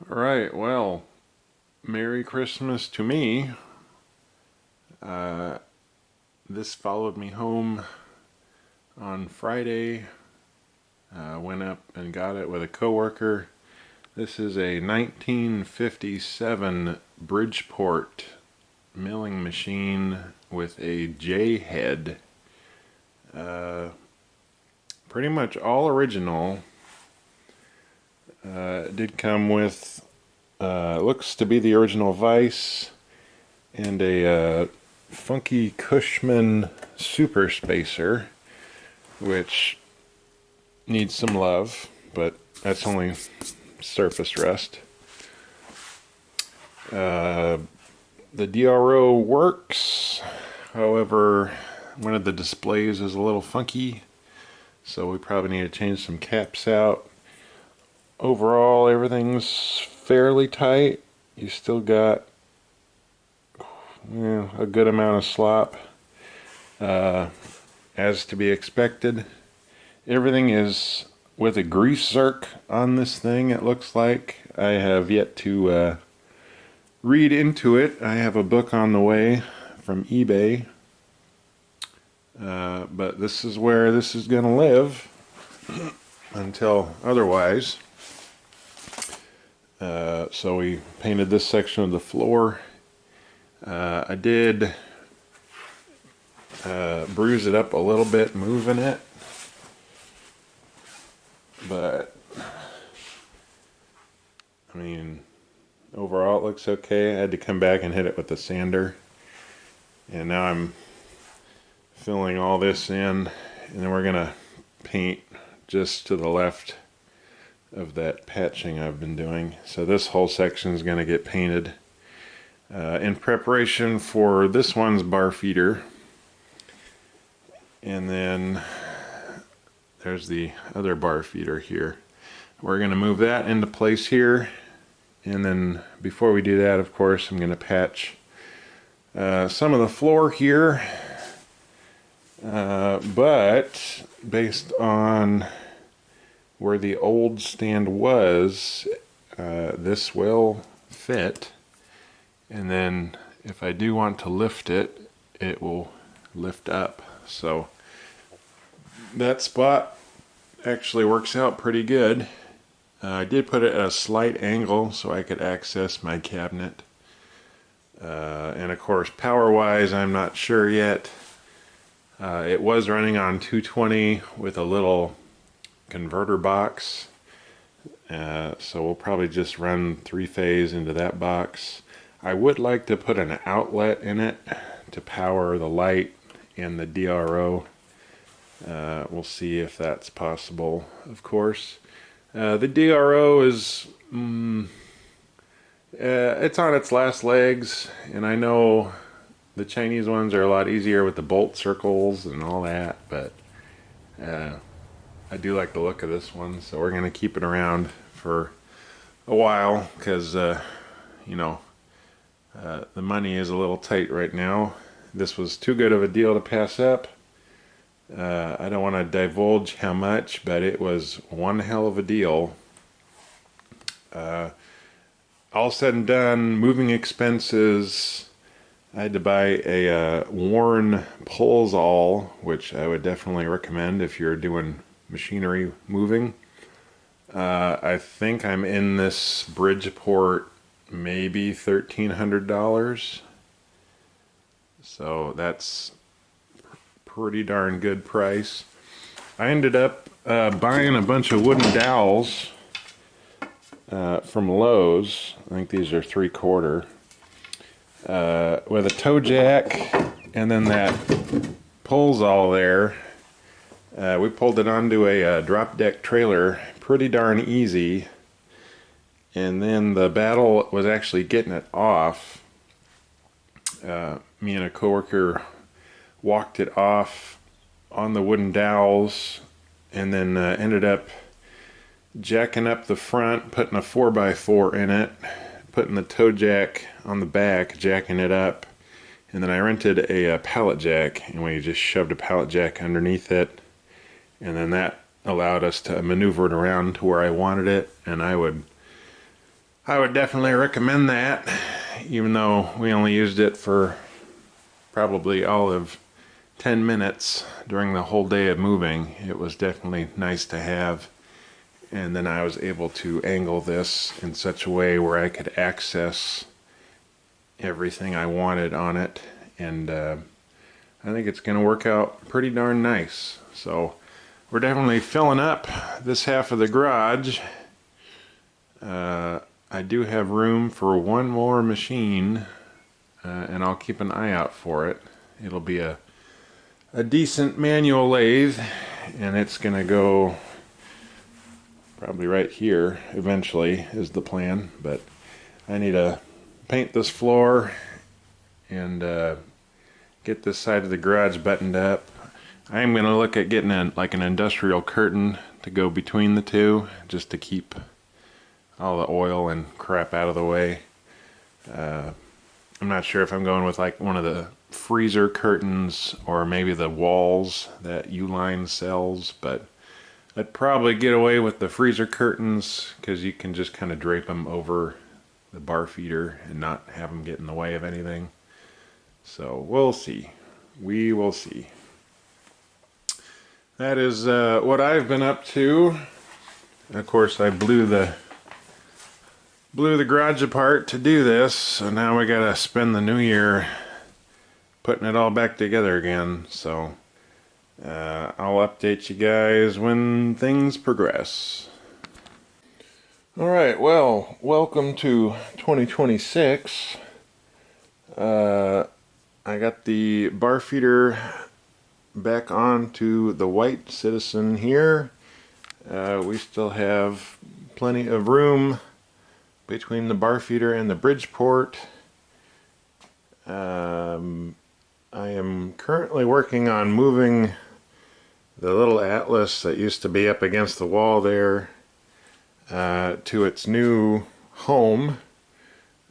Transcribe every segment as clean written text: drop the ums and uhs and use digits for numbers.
All right, well, Merry Christmas to me. This followed me home on Friday. Went up and got it with a coworker. This is a 1957 Bridgeport milling machine with a J head. Pretty much all original. It did come with, looks to be the original vise and a funky Cushman super spacer, which needs some love, but that's only surface rust. The DRO works, however, one of the displays is a little funky, so we probably need to change some caps out. Overall, everything's fairly tight. You still got a good amount of slop, as to be expected. Everything is with a grease zerk on this thing, it looks like. I have yet to read into it. I have a book on the way from eBay, but this is where this is going to live until otherwise. So we painted this section of the floor. I did bruise it up a little bit moving it, but I mean, overall it looks okay. I had to come back and hit it with the sander, and now I'm filling all this in, and then we're gonna paint just to the left of that patching I've been doing. So this whole section is gonna get painted in preparation for this one's bar feeder. And then there's the other bar feeder here. We're going to move that into place here, and then before we do that, of course, I'm going to patch some of the floor here, but based on where the old stand was, this will fit, and then if I do want to lift it, it will lift up. So that spot actually works out pretty good. I did put it at a slight angle so I could access my cabinet. And of course, power-wise, I'm not sure yet. It was running on 220 with a little converter box. So we'll probably just run 3-phase into that box. I would like to put an outlet in it to power the light and the DRO. We'll see if that's possible, of course. The DRO is, it's on its last legs, and I know the Chinese ones are a lot easier with the bolt circles and all that, but I do like the look of this one, so we're going to keep it around for a while, because, you know, the money is a little tight right now. This was too good of a deal to pass up. I don't want to divulge how much, but it was one hell of a deal. All said and done, moving expenses, I had to buy a worn Pulls-All, which I would definitely recommend if you're doing machinery moving. I think I'm in this Bridgeport maybe $1,300. So that's pretty darn good price. I ended up buying a bunch of wooden dowels from Lowe's. I think these are 3/4 with a toe jack, and then that Pulls-All there. We pulled it onto a drop deck trailer pretty darn easy, and then the battle was actually getting it off. Me and a coworker walked it off on the wooden dowels, and then ended up jacking up the front, putting a 4x4 in it, putting the toe jack on the back, jacking it up, and then I rented a pallet jack, and we just shoved a pallet jack underneath it, and then that allowed us to maneuver it around to where I wanted it. And I would I would definitely recommend that, even though we only used it for probably all of 10 minutes during the whole day of moving. It was definitely nice to have. And then I was able to angle this in such a way where I could access everything I wanted on it. And I think it's going to work out pretty darn nice. So we're definitely filling up this half of the garage. I do have room for one more machine, and I'll keep an eye out for it. It'll be a decent manual lathe, and it's going to go probably right here eventually is the plan. But I need to paint this floor and get this side of the garage buttoned up. I am going to look at getting like an industrial curtain to go between the two, just to keep all the oil and crap out of the way. I'm not sure if I'm going with like one of the freezer curtains or maybe the walls that Uline sells, but I'd probably get away with the freezer curtains because you can just kind of drape them over the bar feeder and not have them get in the way of anything. So we'll see. We will see. That is what I've been up to. Of course, I blew the garage apart to do this, so now we gotta spend the new year putting it all back together again. So I'll update you guys when things progress. Alright, well, welcome to 2026. I got the bar feeder back onto the white Citizen here. We still have plenty of room between the bar feeder and the Bridgeport. I am currently working on moving the little Atlas that used to be up against the wall there to its new home.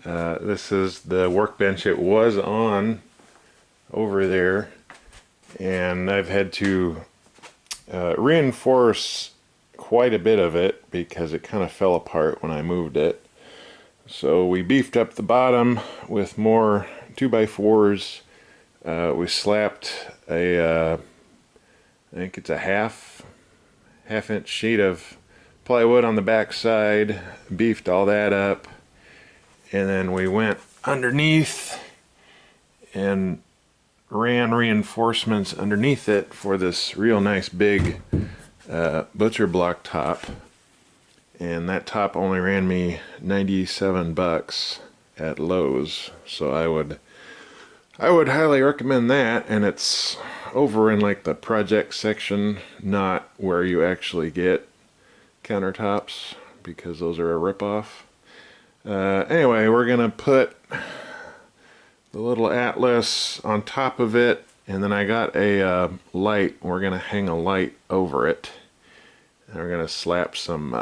This is the workbench it was on over there, and I've had to reinforce quite a bit of it because it kind of fell apart when I moved it. So we beefed up the bottom with more 2x4s. We slapped a, I think it's a half inch sheet of plywood on the back side, beefed all that up, and then we went underneath and ran reinforcements underneath it for this real nice big butcher block top. And that top only ran me 97 bucks at Lowe's, so I would highly recommend that. And it's over in like the project section, not where you actually get countertops, because those are a ripoff. Anyway, we're gonna put the little Atlas on top of it, and then I got a light. We're gonna hang a light over it, and we're gonna slap some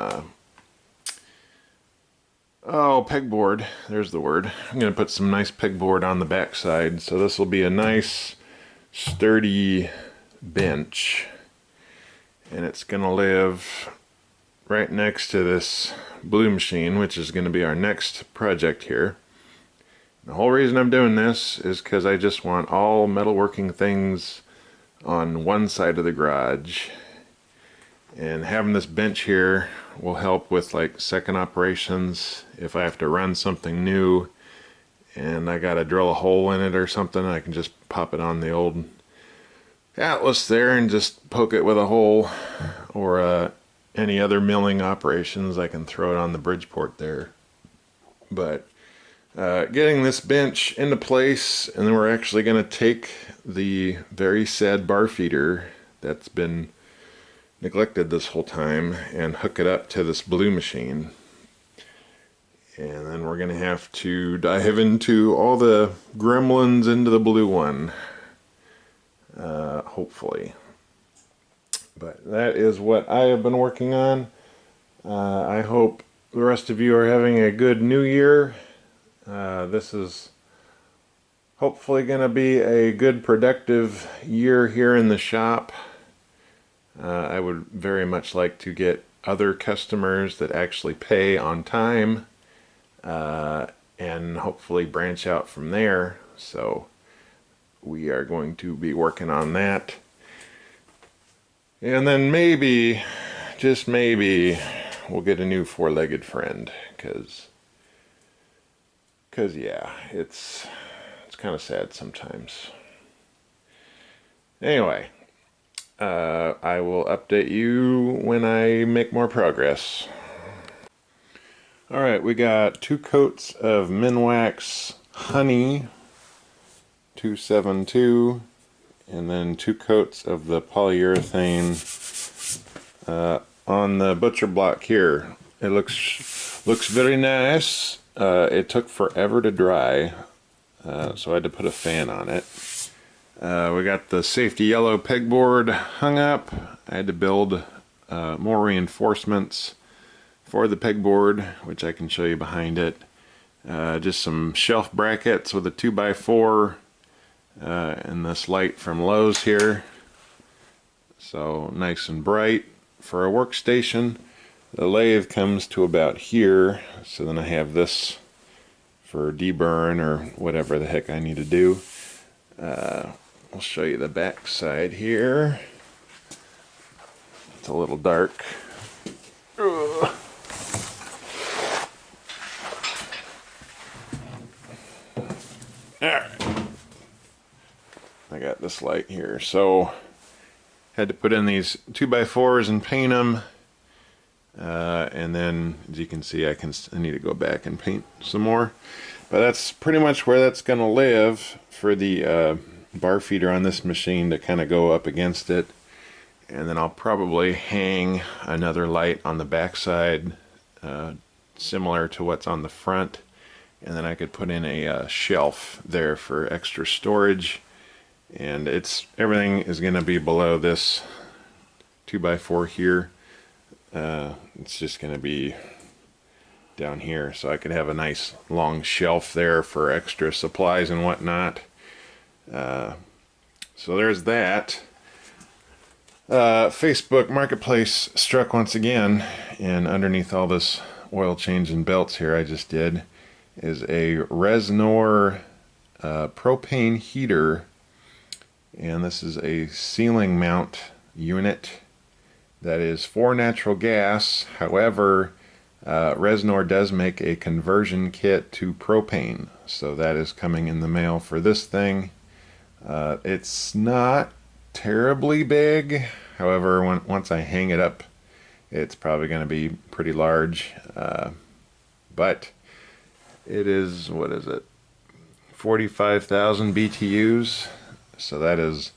pegboard. There's the word. I'm gonna put some nice pegboard on the back side, so this will be a nice sturdy bench, and it's gonna live right next to this blue machine, which is gonna be our next project here. The whole reason I'm doing this is because I just want all metalworking things on one side of the garage, and having this bench here will help with like second operations. If I have to run something new and I gotta drill a hole in it or something, I can just pop it on the old Atlas there and just poke it with a hole. Or any other milling operations, I can throw it on the Bridgeport there. But getting this bench into place, and then we're actually going to take the very sad bar feeder that's been neglected this whole time and hook it up to this blue machine. And then we're going to have to dive into all the gremlins into the blue one, hopefully. But that is what I have been working on. I hope the rest of you are having a good new year. This is hopefully going to be a good productive year here in the shop. I would very much like to get other customers that actually pay on time. and hopefully branch out from there. So we are going to be working on that. And then maybe, just maybe, we'll get a new four-legged friend, because yeah, it's kind of sad sometimes. Anyway, I will update you when I make more progress. All right, we got 2 coats of Minwax Honey 272, and then 2 coats of the polyurethane on the butcher block here. It looks very nice. It took forever to dry, so I had to put a fan on it. We got the safety yellow pegboard hung up. I had to build more reinforcements for the pegboard, which I can show you behind it. Just some shelf brackets with a 2x4 and this light from Lowe's here. So nice and bright for a workstation. The lathe comes to about here, so then I have this for deburn or whatever the heck I need to do. I'll show you the back side here. It's a little dark. Ugh. Alright. I got this light here. So had to put in these 2x4s and paint them. And then, as you can see, I need to go back and paint some more. But that's pretty much where that's going to live for the bar feeder on this machine to kind of go up against it. And then I'll probably hang another light on the back side, similar to what's on the front. And then I could put in a shelf there for extra storage. And everything is going to be below this 2x4 here. It's just going to be down here, so I could have a nice long shelf there for extra supplies and whatnot. So there's that. Facebook Marketplace struck once again, and underneath all this oil change and belts here I just did is a Resnor propane heater, and this is a ceiling mount unit that is for natural gas. However, Resnor does make a conversion kit to propane, so that is coming in the mail for this thing. It's not terribly big. However, once I hang it up, it's probably going to be pretty large. But it is, what is it, 45,000 BTUs, so that is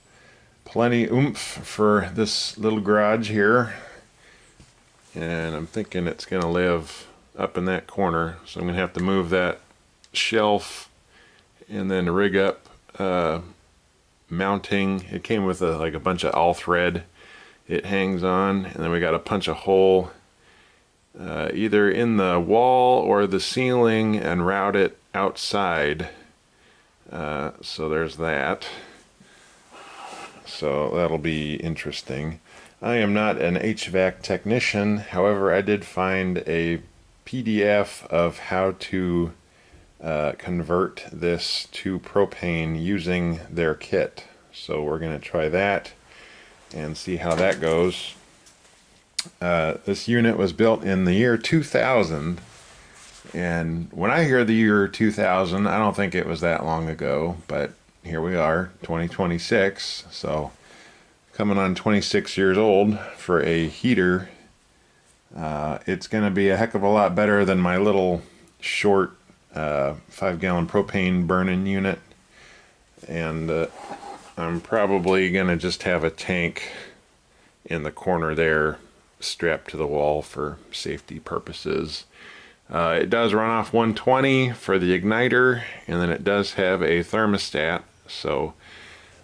plenty oomph for this little garage here. And I'm thinking it's going to live up in that corner, so I'm going to have to move that shelf and then rig up mounting. It came with like a bunch of all thread it hangs on, and then we got to punch a hole either in the wall or the ceiling and route it outside. So there's that. So that'll be interesting. I am not an HVAC technician. However, I did find a PDF of how to convert this to propane using their kit. So we're going to try that and see how that goes. This unit was built in the year 2000, and when I hear the year 2000, I don't think it was that long ago, but here we are, 2026, so coming on 26 years old for a heater. It's going to be a heck of a lot better than my little short 5-gallon propane burning unit, and I'm probably going to just have a tank in the corner there strapped to the wall for safety purposes. It does run off 120 for the igniter, and then it does have a thermostat, so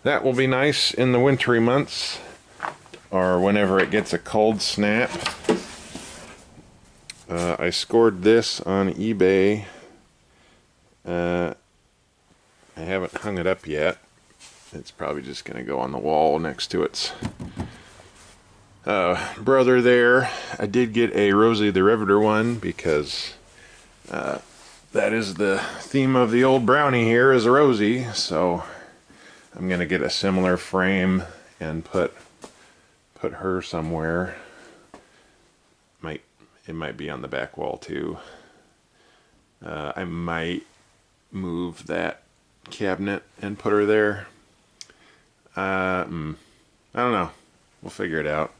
that will be nice in the wintry months or whenever it gets a cold snap. I scored this on eBay. I haven't hung it up yet. It's probably just going to go on the wall next to its brother there. I did get a Rosie the Riveter one because that is the theme of the old brownie here, is Rosie. So I'm gonna get a similar frame and put her somewhere. It might be on the back wall too. I might move that cabinet and put her there. I don't know. We'll figure it out.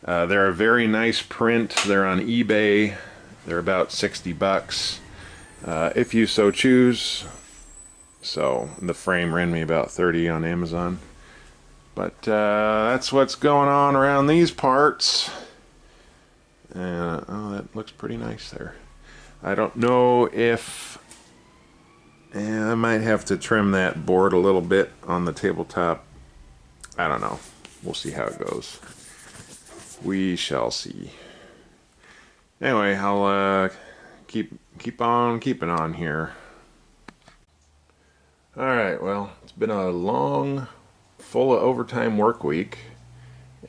They're a very nice print. They're on eBay. They're about $60 if you so choose. So the frame ran me about 30 on Amazon. But that's what's going on around these parts. Oh, that looks pretty nice there. I don't know if I might have to trim that board a little bit on the tabletop. I don't know. We'll see how it goes. We shall see. Anyway, I'll keep on keeping on here. All right. Well, it's been a long, full of overtime work week,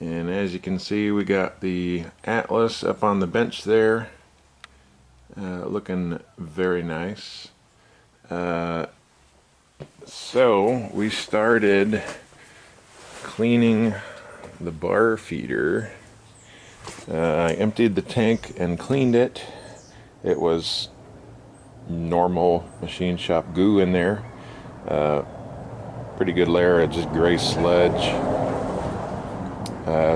and as you can see, we got the Atlas up on the bench there, looking very nice. So we started cleaning the bar feeder. I emptied the tank and cleaned it. It was normal machine shop goo in there. Pretty good layer of just gray sludge.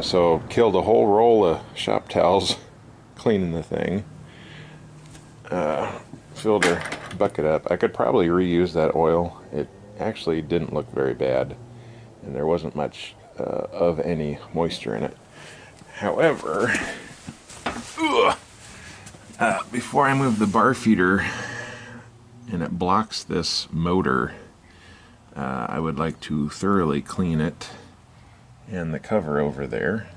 So killed a whole roll of shop towels cleaning the thing. Filled her bucket up. I could probably reuse that oil. It actually didn't look very bad, and there wasn't much of any moisture in it. However, before I move the bar feeder and it blocks this motor, I would like to thoroughly clean it and the cover over there.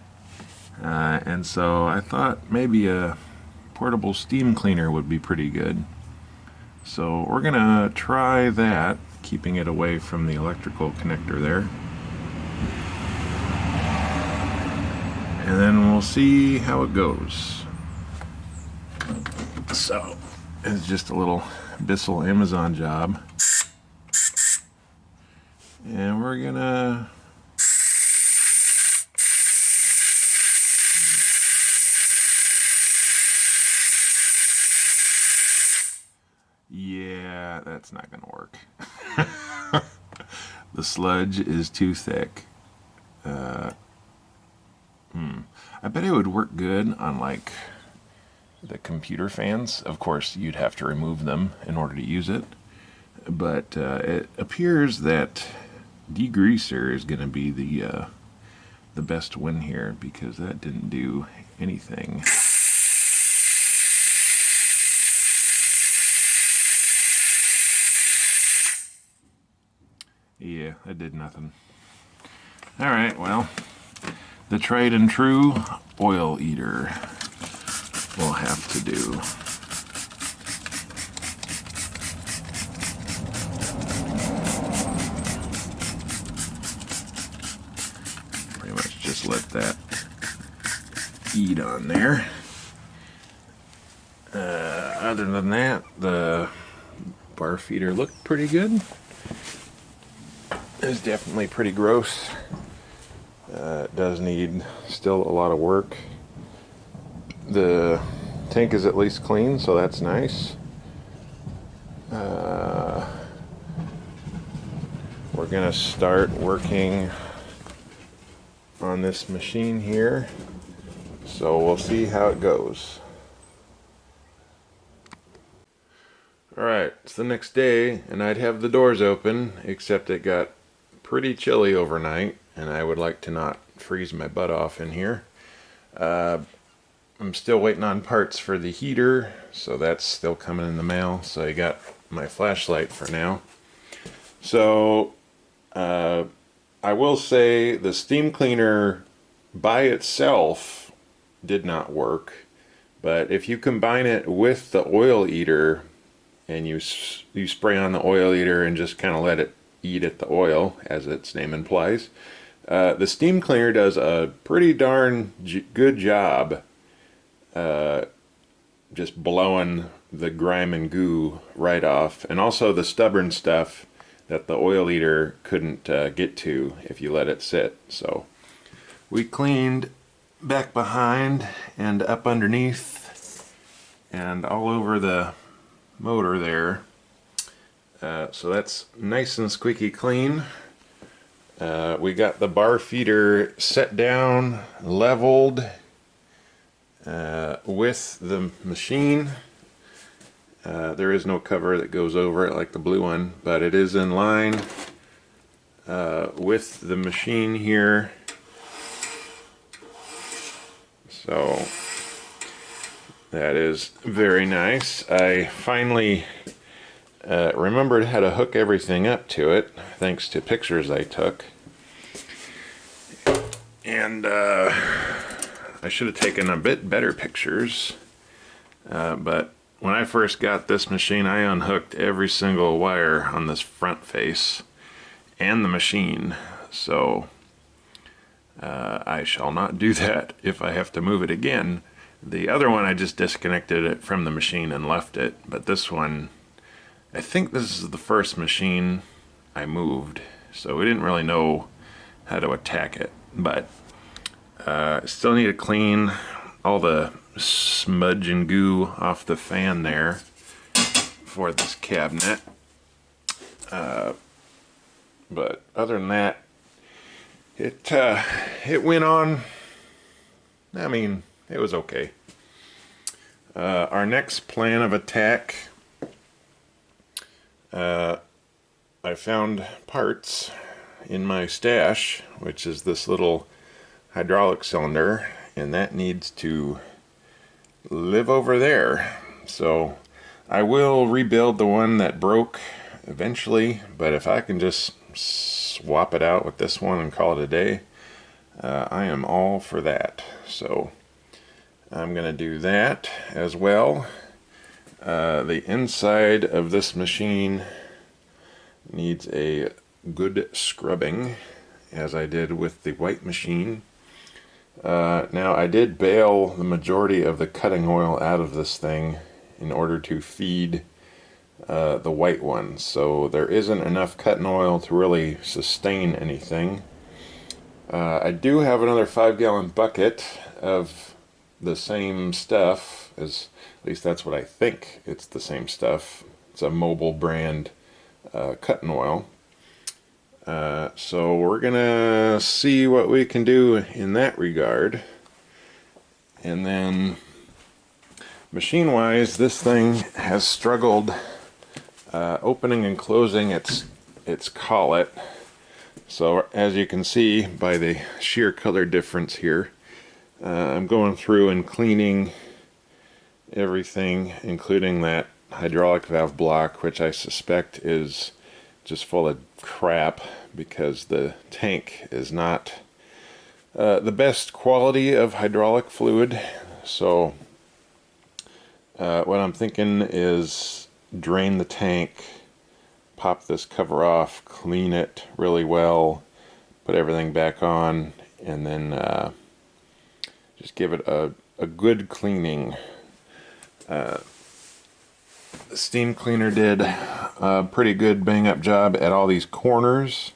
And so I thought maybe a portable steam cleaner would be pretty good. So we're gonna try that, keeping it away from the electrical connector there. And then we'll see how it goes. So it's just a little Bissell Amazon job. And we're gonna yeah, that's not gonna work. The sludge is too thick. I bet it would work good on like the computer fans. Of course, you'd have to remove them in order to use it. But it appears that degreaser is going to be the best win here, because that didn't do anything. Yeah, that did nothing. All right, well, the tried and true oil eater will have to do. Pretty much just let that eat on there. Other than that, the bar feeder looked pretty good. It's definitely pretty gross. It does need still a lot of work. The tank is at least clean, so that's nice. We're gonna start working on this machine here, so we'll see how it goes. Alright, it's the next day, and I'd have the doors open, except it got pretty chilly overnight, and I would like to not freeze my butt off in here. I'm still waiting on parts for the heater, so that's still coming in the mail. So I got my flashlight for now. So I will say the steam cleaner by itself did not work, but if you combine it with the oil eater and you spray on the oil eater and just kind of let it eat at the oil, as its name implies, the steam cleaner does a pretty darn good job just blowing the grime and goo right off, and also the stubborn stuff that the oil eater couldn't get to if you let it sit. So we cleaned back behind and up underneath and all over the motor there. So that's nice and squeaky clean. We got the bar feeder set down, leveled with the machine. There is no cover that goes over it like the blue one, but it is in line with the machine here. So that is very nice. I finally remembered how to hook everything up to it, thanks to pictures I took. And I should have taken a bit better pictures, but when I first got this machine, I unhooked every single wire on this front face and the machine, so I shall not do that if I have to move it again. The other one, I just disconnected it from the machine and left it, but this one, I think this is the first machine I moved, so we didn't really know how to attack it, but still need to clean all the smudge and goo off the fan there for this cabinet. But other than that, it went on. I mean, it was okay. Our next plan of attack, I found parts in my stash, which is this little hydraulic cylinder, and that needs to live over there. So I will rebuild the one that broke eventually, but if I can just swap it out with this one and call it a day, I am all for that. So I'm gonna do that as well. The inside of this machine needs a good scrubbing, as I did with the white machine. Now I did bail the majority of the cutting oil out of this thing in order to feed the white one, so there isn't enough cutting oil to really sustain anything. I do have another 5-gallon bucket of the same stuff, at least that's what I think. It's the same stuff. It's a Mobile brand cutting oil. So we're gonna see what we can do in that regard. And then machine wise, this thing has struggled opening and closing its collet. So as you can see by the sheer color difference here, I'm going through and cleaning everything, including that hydraulic valve block, which I suspect is just full of crap because the tank is not the best quality of hydraulic fluid. So what I'm thinking is drain the tank, pop this cover off, clean it really well, put everything back on, and then just give it a good cleaning. The steam cleaner did a pretty good bang up job at all these corners.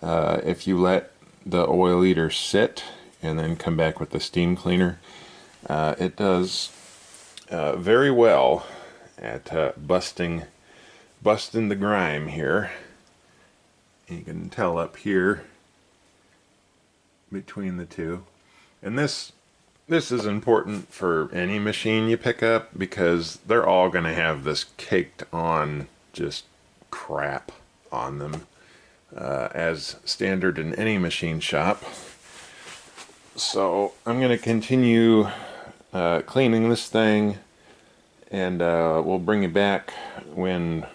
If you let the oil eater sit and then come back with the steam cleaner, it does very well at busting the grime here. You can tell up here between the two. And this is important for any machine you pick up, because they're all going to have this caked on just crap on them, as standard in any machine shop. So I'm going to continue cleaning this thing, and we'll bring it back when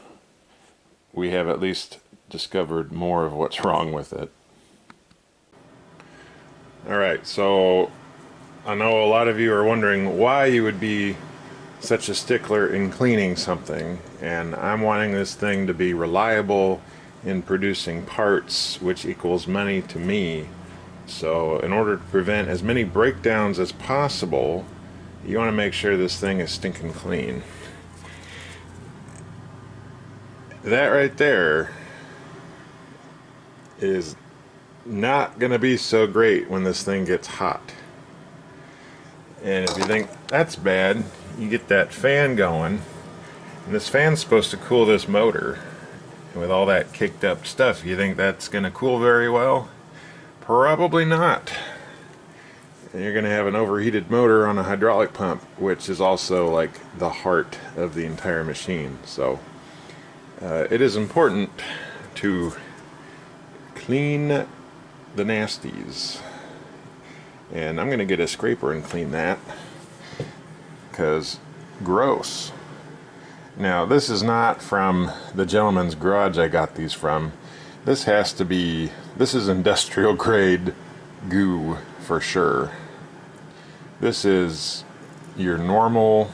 we have at least discovered more of what's wrong with it. Alright, so I know a lot of you are wondering why you would be such a stickler in cleaning something, and I'm wanting this thing to be reliable in producing parts, which equals money to me. So in order to prevent as many breakdowns as possible, you want to make sure this thing is stinking clean. That right there is not going to be so great when this thing gets hot. And if you think that's bad, you get that fan going. And this fan's supposed to cool this motor. And with all that kicked up stuff, you think that's going to cool very well? Probably not. And you're going to have an overheated motor on a hydraulic pump, which is also like the heart of the entire machine. So it is important to clean the nasties. And I'm going to get a scraper and clean that, because gross. Now, this is not from the gentleman's garage I got these from. This is industrial grade goo for sure. This is your normal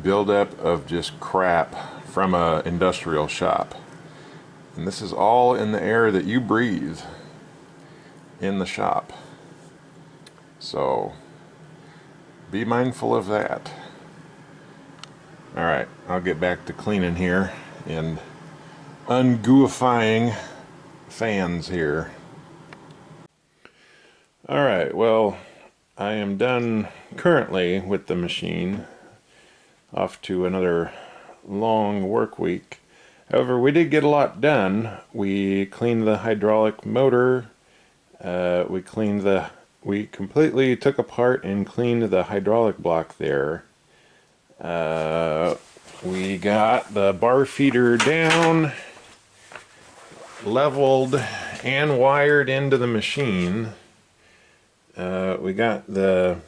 buildup of just crap from a industrial shop. And this is all in the air that you breathe in the shop. So be mindful of that. Alright, I'll get back to cleaning here and ungooifying fans here. Alright, well, I am done currently with the machine. Off to another long work week. However, we did get a lot done. We cleaned the hydraulic motor. We completely took apart and cleaned the hydraulic block there. We got the bar feeder down, leveled, and wired into the machine. We got the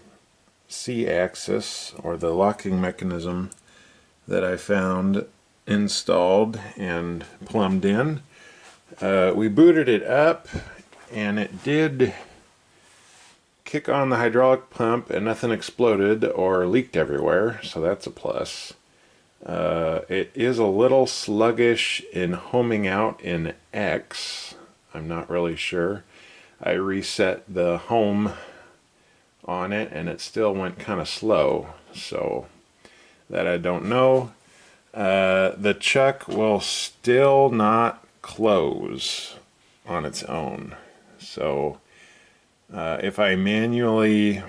C-axis, or the locking mechanism, that I found installed and plumbed in. We booted it up, and it did kick on the hydraulic pump and nothing exploded or leaked everywhere, so that's a plus. It is a little sluggish in homing out in X. I'm not really sure. I reset the home on it and it still went kind of slow, so that I don't know. The chuck will still not close on its own, so if I manually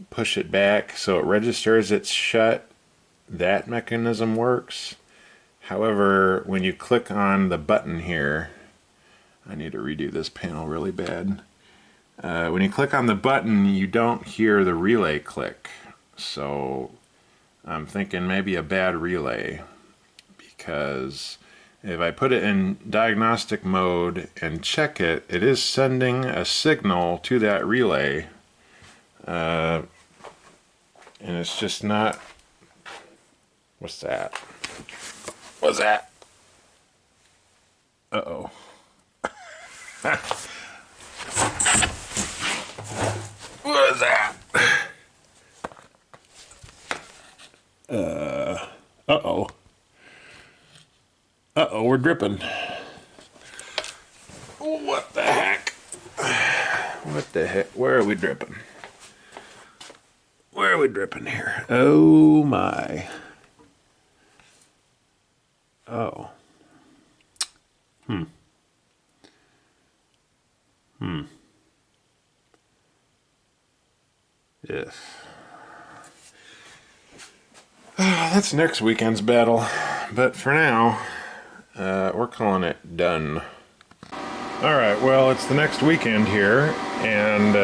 push it back so it registers it's shut, that mechanism works. However, when you click on the button here, I need to redo this panel really bad. When you click on the button, you don't hear the relay click. So I'm thinking maybe a bad relay, because if I put it in diagnostic mode and check it, it is sending a signal to that relay. And it's just not... What's that? What's that? Uh-oh. What is that? Uh-oh. Uh-oh, we're dripping. What the heck? What the heck? Where are we dripping? Where are we dripping here? Oh my. Oh. Yes. That's next weekend's battle. But for now, we're calling it done. Alright, well, it's the next weekend here, and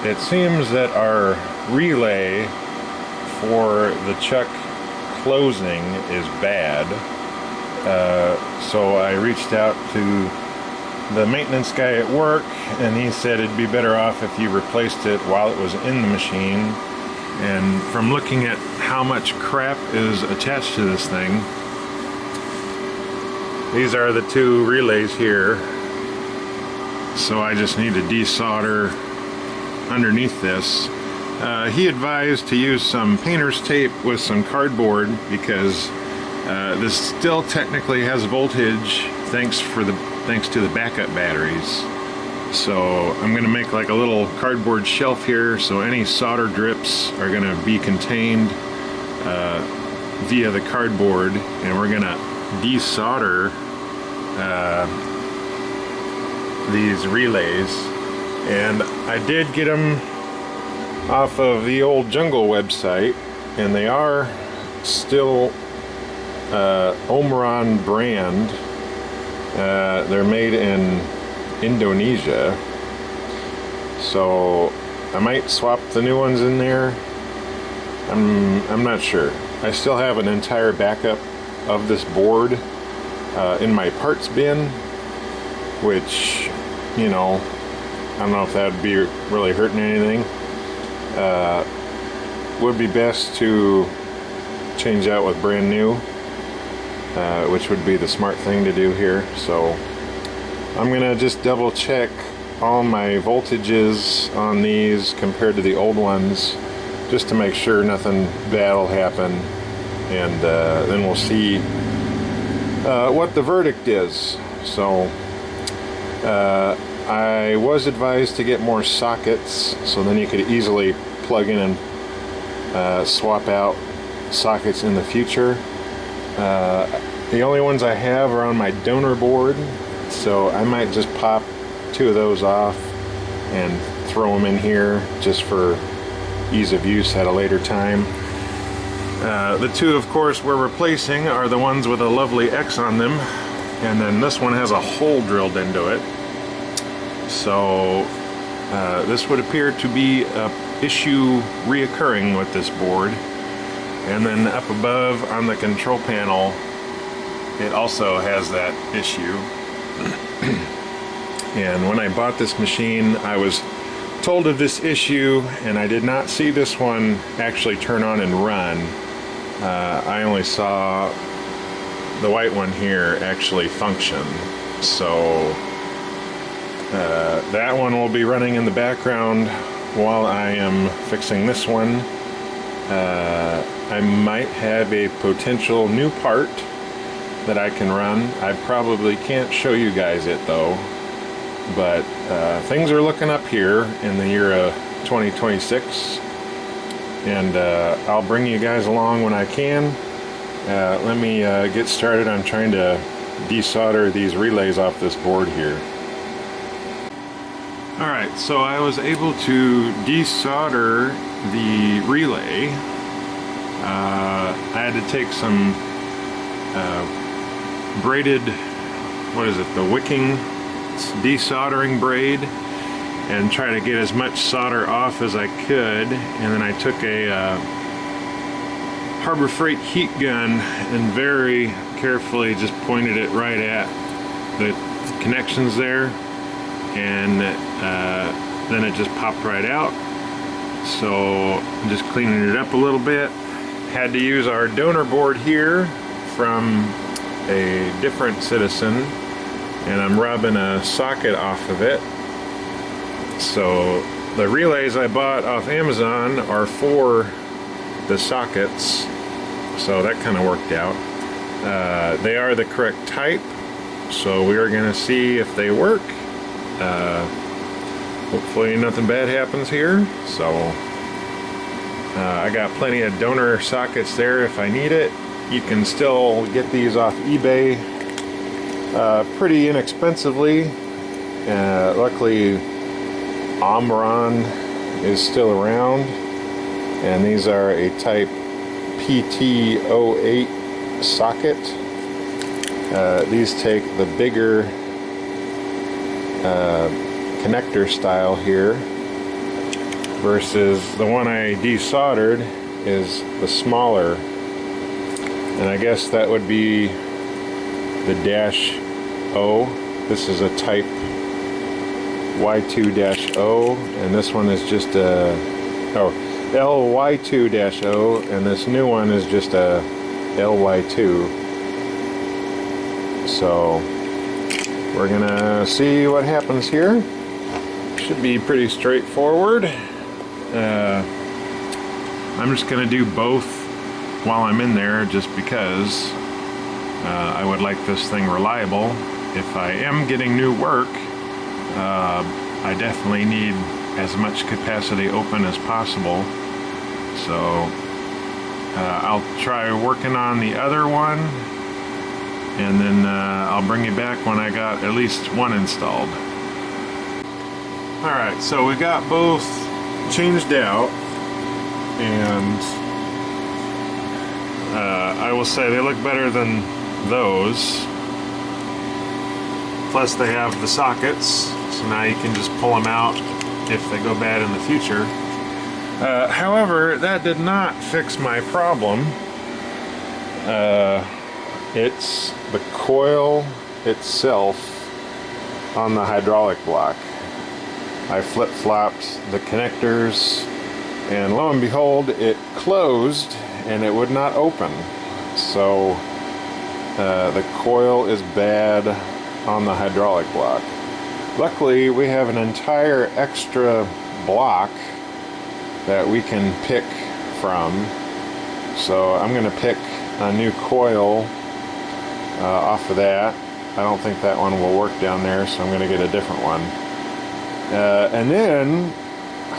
it seems that our relay for the chuck closing is bad. So I reached out to the maintenance guy at work, and he said it'd be better off if you replaced it while it was in the machine. And from looking at how much crap is attached to this thing, these are the two relays here. So I just need to desolder underneath this. He advised to use some painter's tape with some cardboard, because this still technically has voltage thanks to the backup batteries. So I'm going to make like a little cardboard shelf here, so any solder drips are going to be contained via the cardboard, and we're going to desolder these relays, and I did get them off of the old Jungle website, and they are still Omron brand. They're made in Indonesia, so I might swap the new ones in there. I'm not sure. I still have an entire backup of this board in my parts bin, which, you know, I don't know if that would be really hurting anything. Would be best to change out with brand new, which would be the smart thing to do here. So I'm gonna just double check all my voltages on these compared to the old ones, just to make sure nothing bad will happen, and then we'll see what the verdict is. So I was advised to get more sockets, so then you could easily plug in and swap out sockets in the future. The only ones I have are on my donor board, so I might just pop 2 of those off and throw them in here just for ease of use at a later time. The 2, of course, we're replacing are the ones with a lovely X on them, and then this one has a hole drilled into it. So this would appear to be an issue reoccurring with this board. And then up above on the control panel, it also has that issue. And when I bought this machine, I was told of this issue, and I did not see this one actually turn on and run. I only saw the white one here actually function. So that one will be running in the background while I am fixing this one. I might have a potential new part that I can run. I probably can't show you guys it though, but things are looking up here in the year of 2026, and I'll bring you guys along when I can. Let me get started on trying to desolder these relays off this board here. Alright, so I was able to desolder the relay. I had to take some braided, what is it, the wicking desoldering braid, and try to get as much solder off as I could. And then I took a Harbor Freight heat gun and very carefully just pointed it right at the connections there, and then it just popped right out. So I'm just cleaning it up a little bit. Had to use our donor board here from a different citizen, and I'm rubbing a socket off of it. So the relays I bought off Amazon are for the sockets, so that kind of worked out. They are the correct type, so we are going to see if they work. Hopefully nothing bad happens here. So I got plenty of donor sockets there if I need it. You can still get these off eBay pretty inexpensively. Luckily Omron is still around, and these are a type PT08 socket. These take the bigger connector style here, versus the one I desoldered is the smaller, and I guess that would be the -O. This is a type Y2-O, and this one is just a LY2-O, and this new one is just a LY2. So we're gonna see what happens here. Should be pretty straightforward. I'm just gonna do both while I'm in there, just because I would like this thing reliable. If I am getting new work, I definitely need as much capacity open as possible. So I'll try working on the other one and then I'll bring you back when I got at least one installed. Alright, so we got both changed out, and I will say they look better than those. Plus they have the sockets, so now you can just pull them out if they go bad in the future. However, that did not fix my problem. It's the coil itself on the hydraulic block. I flip-flopped the connectors, and lo and behold, it closed and it would not open. So the coil is bad on the hydraulic block. Luckily, we have an entire extra block that we can pick from. So I'm going to pick a new coil off of that. I don't think that one will work down there, so I'm going to get a different one. And then,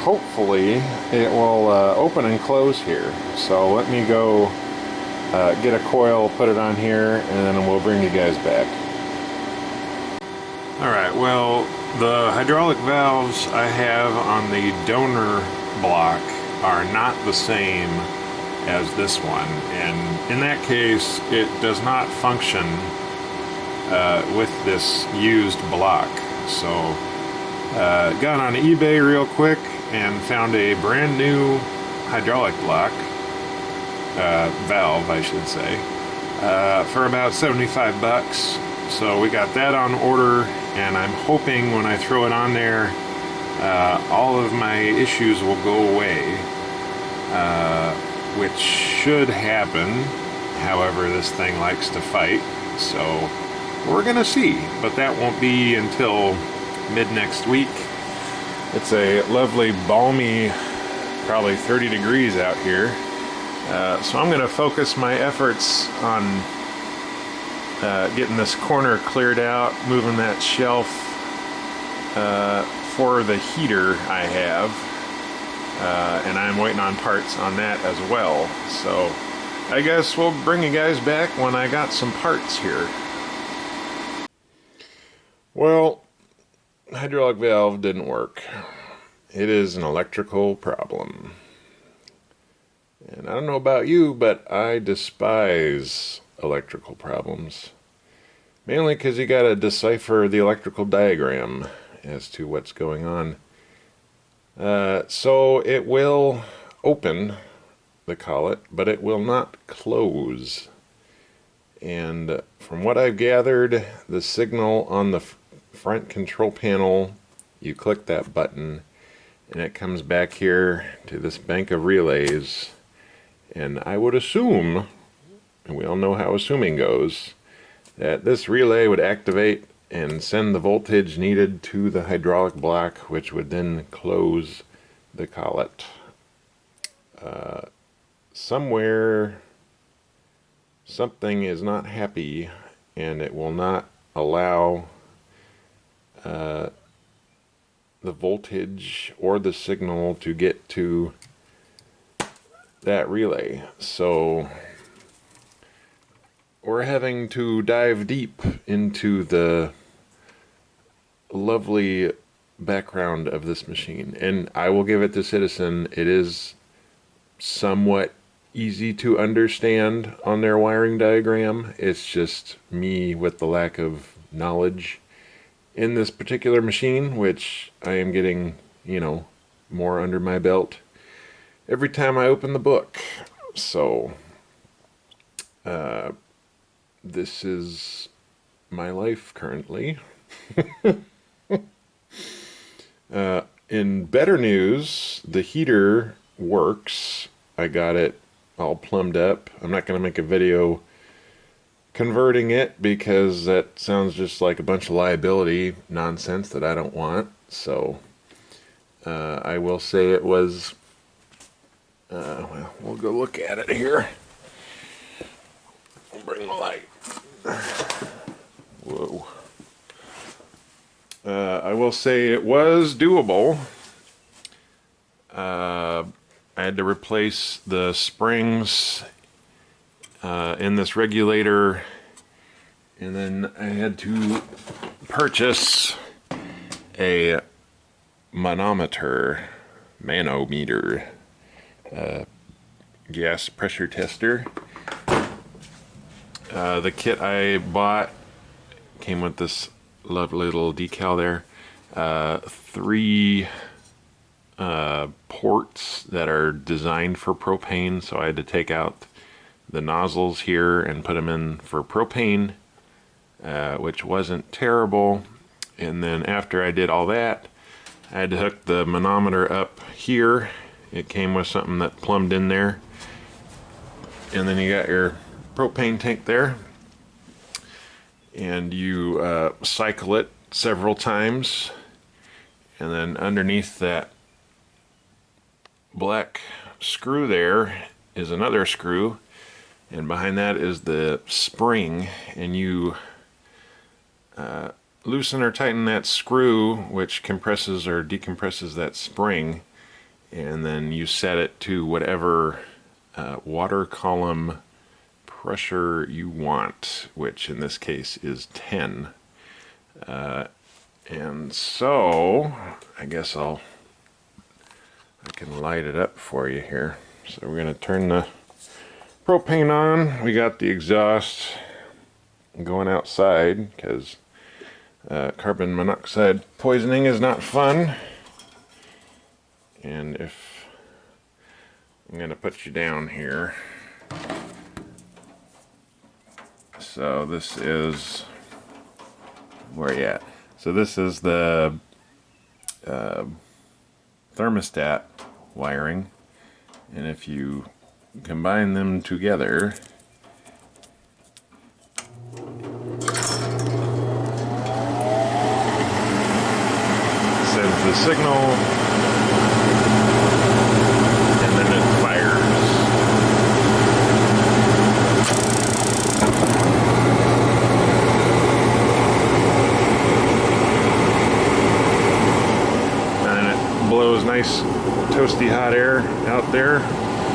hopefully, it will open and close here. So let me go get a coil, put it on here, and then we'll bring you guys back. Alright, well, the hydraulic valves I have on the donor block are not the same as this one, and in that case it does not function with this used block. So got on eBay real quick and found a brand new hydraulic block valve, I should say, for about 75 bucks. So we got that on order, and I'm hoping when I throw it on there, all of my issues will go away, which should happen. However, this thing likes to fight, so we're gonna see, but that won't be until mid next week. It's a lovely, balmy, probably 30 degrees out here, so I'm gonna focus my efforts on getting this corner cleared out, moving that shelf for the heater I have, and I'm waiting on parts on that as well. So I guess we'll bring you guys back when I got some parts here. Well, hydraulic valve didn't work. It is an electrical problem. And I don't know about you, but I despise electrical problems. Mainly because you gotta decipher the electrical diagram as to what's going on. So it will open the collet, but it will not close. And from what I've gathered, the signal on the front control panel, you click that button and it comes back here to this bank of relays. And I would assume, and we all know how assuming goes, that this relay would activate and send the voltage needed to the hydraulic block, which would then close the collet. Somewhere something is not happy, and it will not allow the voltage or the signal to get to that relay. So we're having to dive deep into the lovely background of this machine, and I will give it to Citizen. It is somewhat easy to understand on their wiring diagram. It's just me with the lack of knowledge in this particular machine, which I am getting, more under my belt every time I open the book. So this is my life currently. In better news, the heater works. I got it all plumbed up. I'm not going to make a video converting it because that sounds just like a bunch of liability nonsense that I don't want. So I will say it was, well, we'll go look at it here. I'll bring the light. Whoa. I will say it was doable. I had to replace the springs in this regulator And then I had to purchase a manometer, gas pressure tester. The kit I bought came with this lovely little decal there. 3 ports that are designed for propane, so I had to take out the nozzles here and put them in for propane, which wasn't terrible. And then after I did all that, I had to hook the manometer up here. It came with something that plumbed in there. And then you got your propane tank there. And you cycle it several times. And then underneath that black screw there is another screw. And behind that is the spring. And you loosen or tighten that screw, which compresses or decompresses that spring, and then you set it to whatever water column pressure you want, which in this case is 10. And so I guess I can light it up for you here. So we're going to turn the propane on. We got the exhaust going outside because carbon monoxide poisoning is not fun. And if I'm going to put you down here. So this is, where you at? So this is the thermostat wiring, and if you combine them together, sends the signal, and then it fires. And it blows nice toasty hot air out there.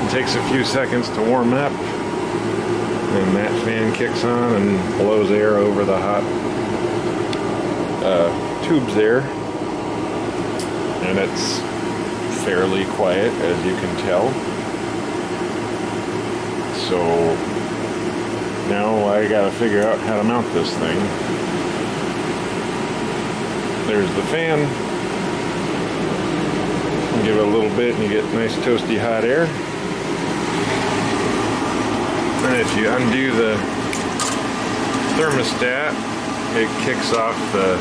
It takes a few seconds to warm up, and that fan kicks on and blows air over the hot tubes there. And it's fairly quiet, as you can tell. So now I gotta figure out how to mount this thing. There's the fan. Give it a little bit and you get nice toasty hot air. And if you undo the thermostat, it kicks off the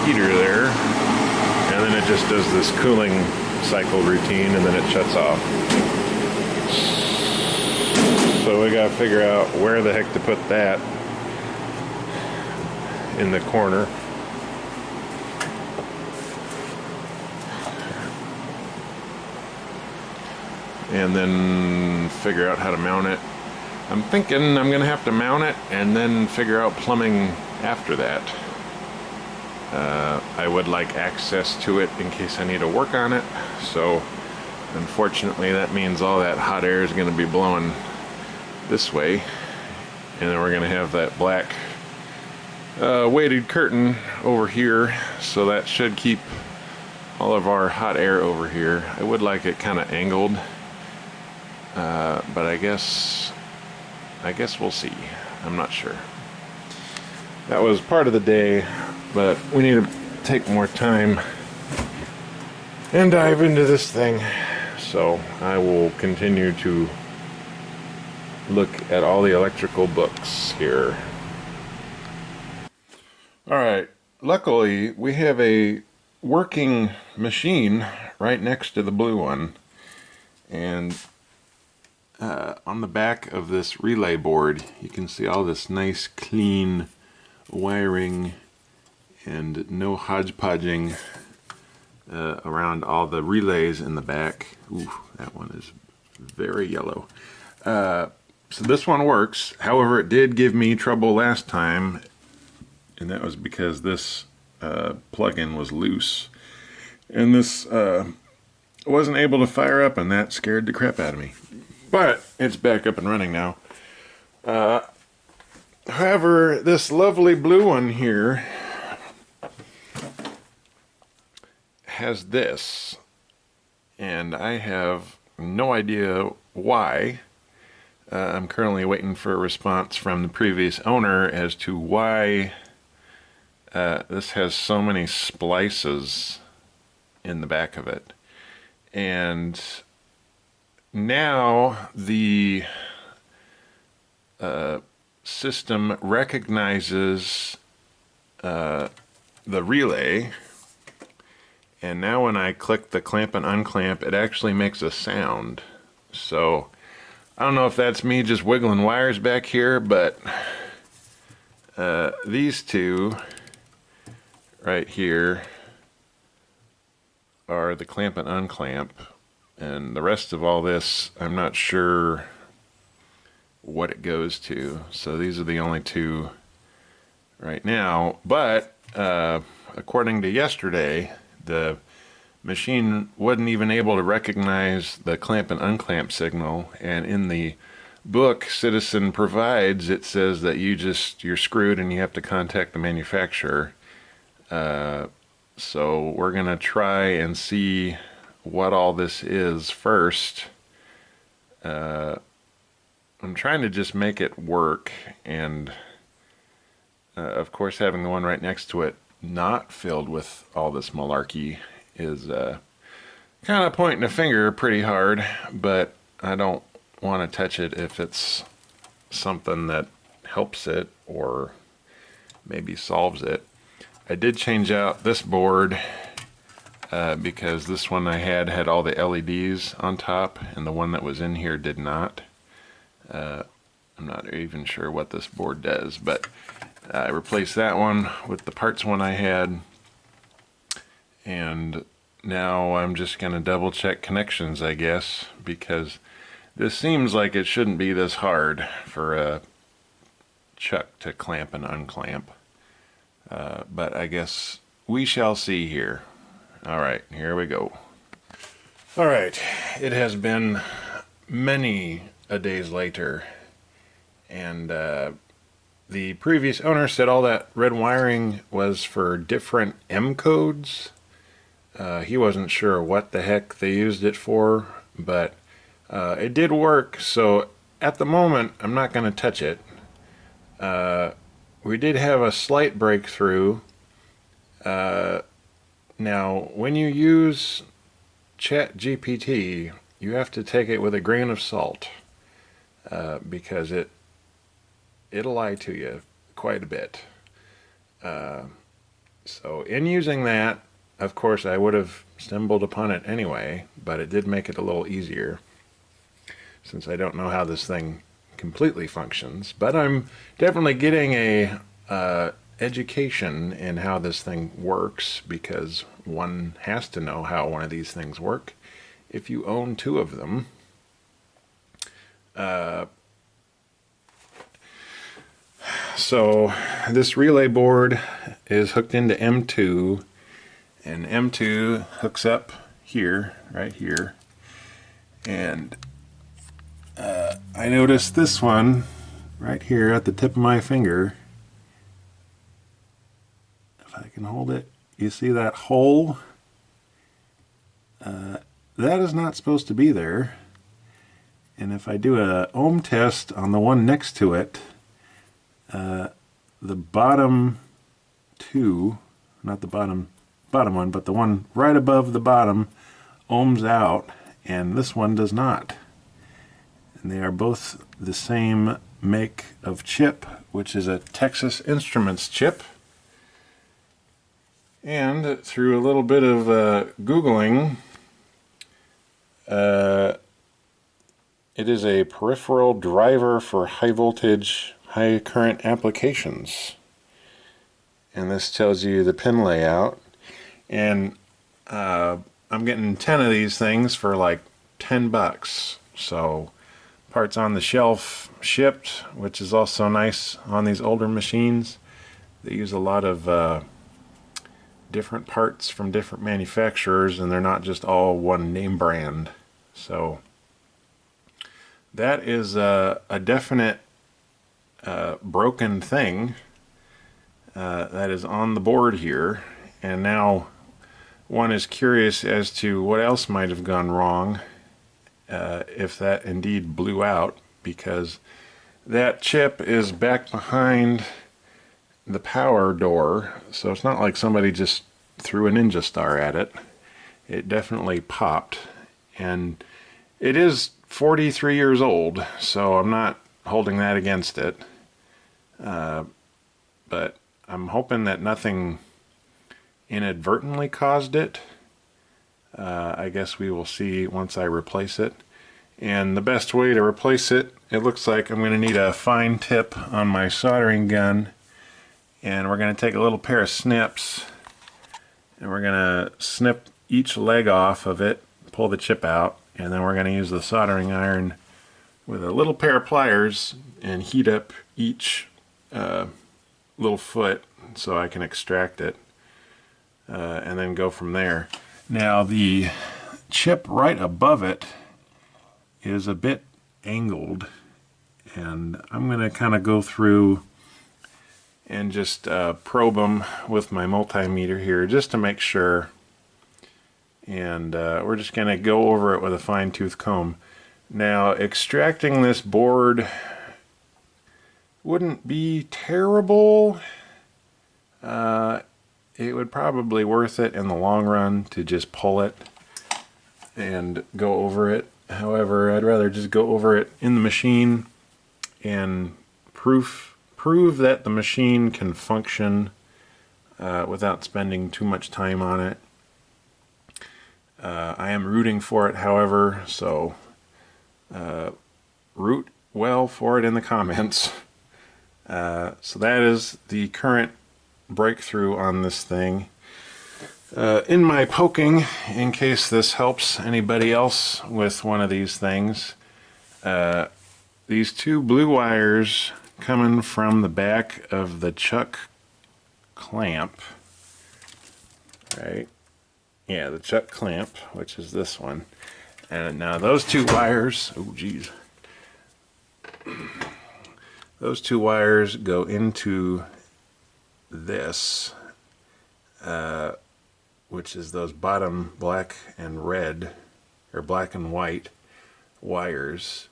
heater there, and then it just does this cooling cycle routine, and then it shuts off. So we gotta figure out where the heck to put that in the corner. And then figure out how to mount it. I'm thinking I'm gonna have to mount it and then figure out plumbing after that. I would like access to it in case I need to work on it. So unfortunately that means all that hot air is gonna be blowing this way. And then we're gonna have that black weighted curtain over here. So that should keep all of our hot air over here. I would like it kind of angled. But I guess we'll see. I'm not sure. That was part of the day, but we need to take more time and dive into this thing. So I will continue to look at all the electrical books here. Alright, luckily we have a working machine right next to the blue one. And on the back of this relay board, you can see all this nice clean wiring and no hodgepodging around all the relays in the back. Ooh, that one is very yellow. So this one works. However, it did give me trouble last time, and that was because this plug-in was loose. And this wasn't able to fire up, and that scared the crap out of me. But it's back up and running now. However, this lovely blue one here has this, and I have no idea why. I'm currently waiting for a response from the previous owner as to why this has so many splices in the back of it. And now the system recognizes the relay, and now when I click the clamp and unclamp, it actually makes a sound. So I don't know if that's me just wiggling wires back here, but these two right here are the clamp and unclamp, and the rest of all this I'm not sure what it goes to. So these are the only two right now, but according to yesterday, the machine wasn't even able to recognize the clamp and unclamp signal, and in the book Citizen provides, it says that you're screwed and you have to contact the manufacturer. So we're gonna try and see what all this is first. I'm trying to just make it work, and of course having the one right next to it not filled with all this malarkey is kind of pointing a finger pretty hard, but I don't want to touch it if it's something that helps it or maybe solves it. I did change out this board because this one I had all the LEDs on top, and the one that was in here did not. I'm not even sure what this board does, but I replaced that one with the parts one I had, and now I'm just going to double check connections, I guess, because this seems like it shouldn't be this hard for a chuck to clamp and unclamp. But I guess we shall see here. Alright, here we go. Alright, it has been many a days later, and the previous owner said all that red wiring was for different M codes. He wasn't sure what the heck they used it for, but it did work, so at the moment I'm not going to touch it. We did have a slight breakthrough. Now, when you use ChatGPT, you have to take it with a grain of salt, because it'll lie to you quite a bit. So in using that, of course I would have stumbled upon it anyway, but it did make it a little easier, since I don't know how this thing completely functions. But I'm definitely getting a education in how this thing works, because one has to know how one of these things work if you own two of them. So this relay board is hooked into M2, and M2 hooks up here, right here, and I noticed this one right here at the tip of my finger. If I can hold it, you see that hole? That is not supposed to be there. And if I do a ohm test on the one next to it, the bottom two, not the bottom one, but the one right above the bottom ohms out, and this one does not. And they are both the same make of chip, which is a Texas Instruments chip. And through a little bit of Googling, it is a peripheral driver for high voltage, high current applications. And this tells you the pin layout. And I'm getting 10 of these things for like $10. So parts on the shelf shipped, which is also nice on these older machines. They use a lot of different parts from different manufacturers, and they're not just all one name brand. So that is a definite broken thing that is on the board here, and now one is curious as to what else might have gone wrong if that indeed blew out, because that chip is back behind the power door, so it's not like somebody just threw a ninja star at it. It definitely popped, and it is 43 years old, so I'm not holding that against it. But I'm hoping that nothing inadvertently caused it. I guess we will see once I replace it. And the best way to replace it, it looks like I'm going to need a fine tip on my soldering gun. And we're going to take a little pair of snips, and we're going to snip each leg off of it, pull the chip out, and then we're going to use the soldering iron with a little pair of pliers and heat up each little foot so I can extract it, and then go from there. Now the chip right above it is a bit angled, and I'm going to kind of go through and just probe them with my multimeter here just to make sure, and we're just going to go over it with a fine-tooth comb. Now, extracting this board wouldn't be terrible. It would probably worth it in the long run to just pull it and go over it. However, I'd rather just go over it in the machine and prove that the machine can function without spending too much time on it. I am rooting for it, however, so root well for it in the comments. So that is the current breakthrough on this thing. In my poking, in case this helps anybody else with one of these things, these two blue wires coming from the back of the chuck clamp, right? Yeah, the chuck clamp, which is this one. And now those two wires, oh geez, those two wires go into this, which is those bottom black and red, or black and white wires,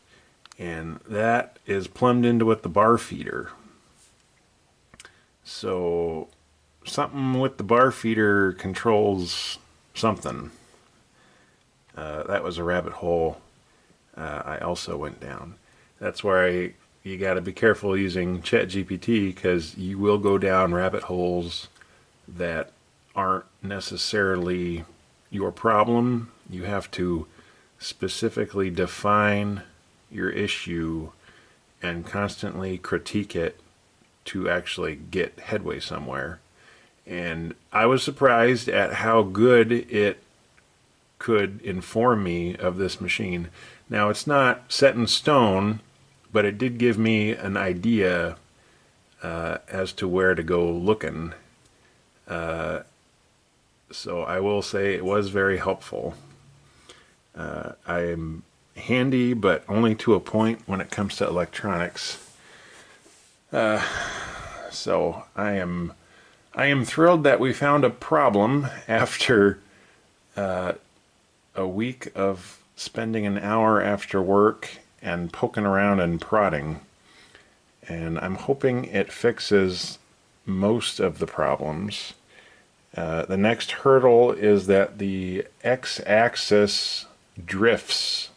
and that is plumbed into with the bar feeder. So something with the bar feeder controls something. That was a rabbit hole I also went down. That's where you got to be careful using ChatGPT, because you will go down rabbit holes that aren't necessarily your problem. You have to specifically define your issue and constantly critique it to actually get headway somewhere. And I was surprised at how good it could inform me of this machine. Now, it's not set in stone, but it did give me an idea as to where to go looking. So I will say it was very helpful. I'm handy, but only to a point when it comes to electronics. So I am thrilled that we found a problem after a week of spending an hour after work and poking around and prodding. And I'm hoping it fixes most of the problems. The next hurdle is that the x-axis drifts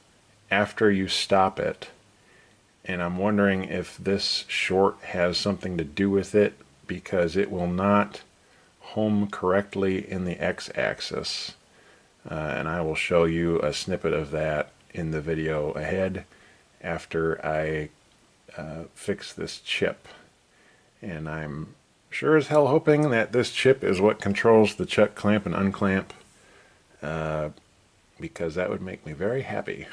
after you stop it, and I'm wondering if this short has something to do with it, because it will not home correctly in the x-axis, and I will show you a snippet of that in the video ahead after I fix this chip. And I'm sure as hell hoping that this chip is what controls the chuck clamp and unclamp, because that would make me very happy.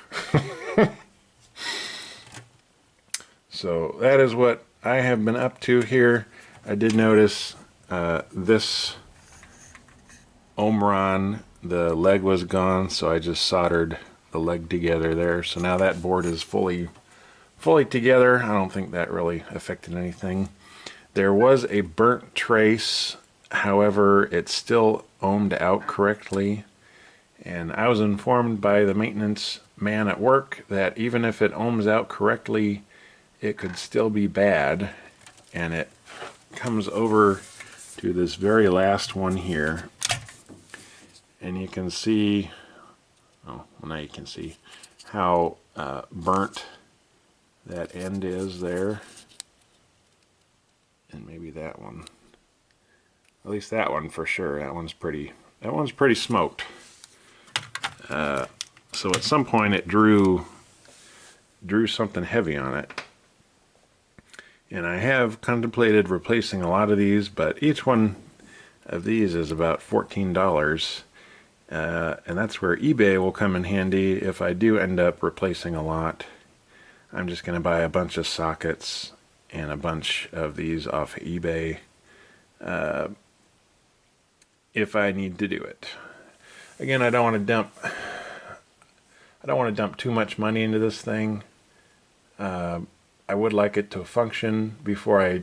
So that is what I have been up to here. I did notice this Omron, the leg was gone, so I just soldered the leg together there. So now that board is fully fully together. I don't think that really affected anything. There was a burnt trace, however, it still ohmed out correctly. And I was informed by the maintenance man at work that even if it ohms out correctly, it could still be bad. And it comes over to this very last one here. And you can see, oh, well, now you can see how burnt that end is there. And maybe that one. At least that one for sure. That one's pretty smoked. So at some point it drew something heavy on it. And I have contemplated replacing a lot of these, but each one of these is about $14. And that's where eBay will come in handy if I do end up replacing a lot. I'm just going to buy a bunch of sockets and a bunch of these off eBay if I need to do it. Again, I don't want to dump too much money into this thing. I would like it to function before I,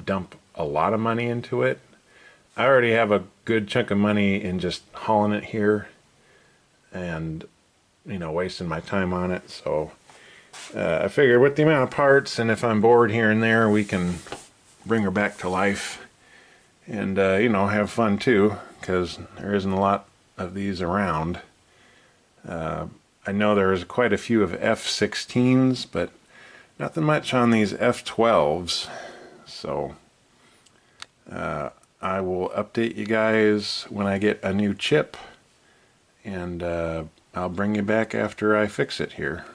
dump a lot of money into it. I already have a good chunk of money in just hauling it here and, wasting my time on it. So I figured with the amount of parts, and if I'm bored here and there, we can bring her back to life and, have fun too, because there isn't a lot of these around. I know there's quite a few of F-16s, but nothing much on these F-12s. So I will update you guys when I get a new chip, and I'll bring you back after I fix it here.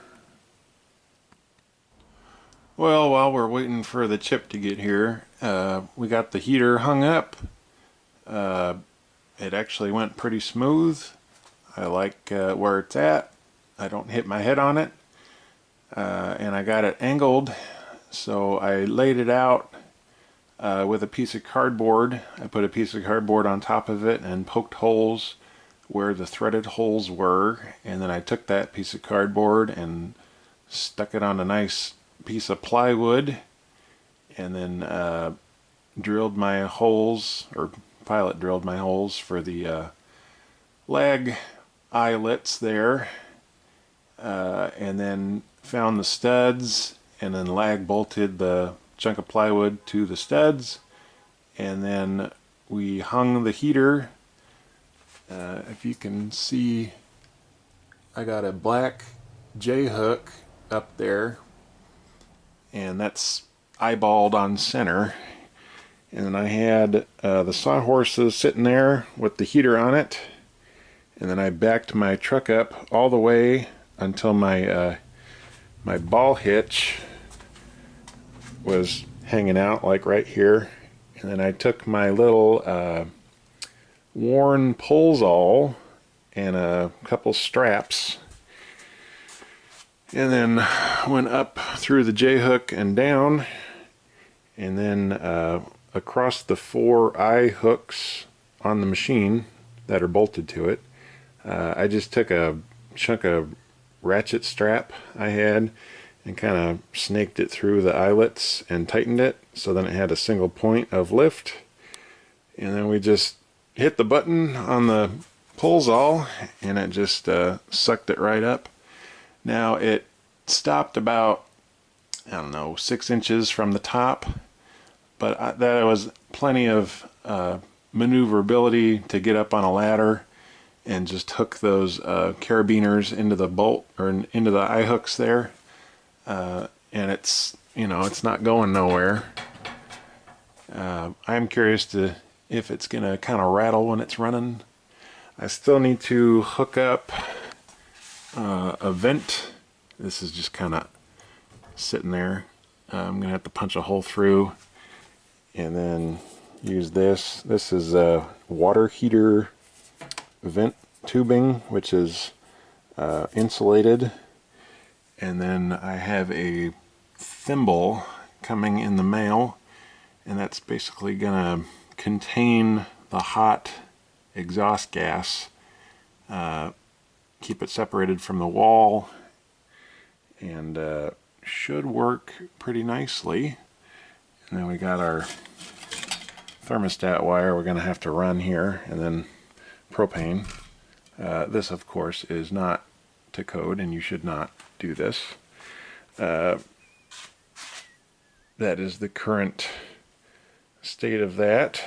Well, while we're waiting for the chip to get here, we got the heater hung up. It actually went pretty smooth. I like where it's at. I don't hit my head on it. And I got it angled, so I laid it out with a piece of cardboard. I put a piece of cardboard on top of it and poked holes where the threaded holes were, and then I took that piece of cardboard and stuck it on a nice piece of plywood, and then drilled my holes, or pilot drilled my holes for the lag eyelets there, and then found the studs, and then lag bolted the chunk of plywood to the studs, and then we hung the heater. If you can see, I got a black J-hook up there, and that's eyeballed on center. And then I had the sawhorses sitting there with the heater on it, and then I backed my truck up all the way until my my ball hitch was hanging out, like right here. And then I took my little worn Pulsall and a couple straps, and then went up through the J-hook and down, and then across the 4 eye hooks on the machine that are bolted to it. I just took a chunk of ratchet strap I had and kind of snaked it through the eyelets and tightened it so then it had a single point of lift, and then we just hit the button on the Pulsall and it just sucked it right up. Now it stopped about, I don't know, 6 inches from the top, but that was plenty of maneuverability to get up on a ladder and just hook those carabiners into the bolt, or into the eye hooks there, and it's, it's not going nowhere. I'm curious if it's gonna kind of rattle when it's running. I still need to hook up a vent. This is just kind of sitting there. I'm gonna have to punch a hole through and then use this. This is a water heater vent tubing, which is insulated, and then I have a thimble coming in the mail, and that's basically gonna contain the hot exhaust gas, keep it separated from the wall, and should work pretty nicely. And then we got our thermostat wire we're going to have to run here, and then propane. This, of course, is not to code, and you should not do this. That is the current state of that.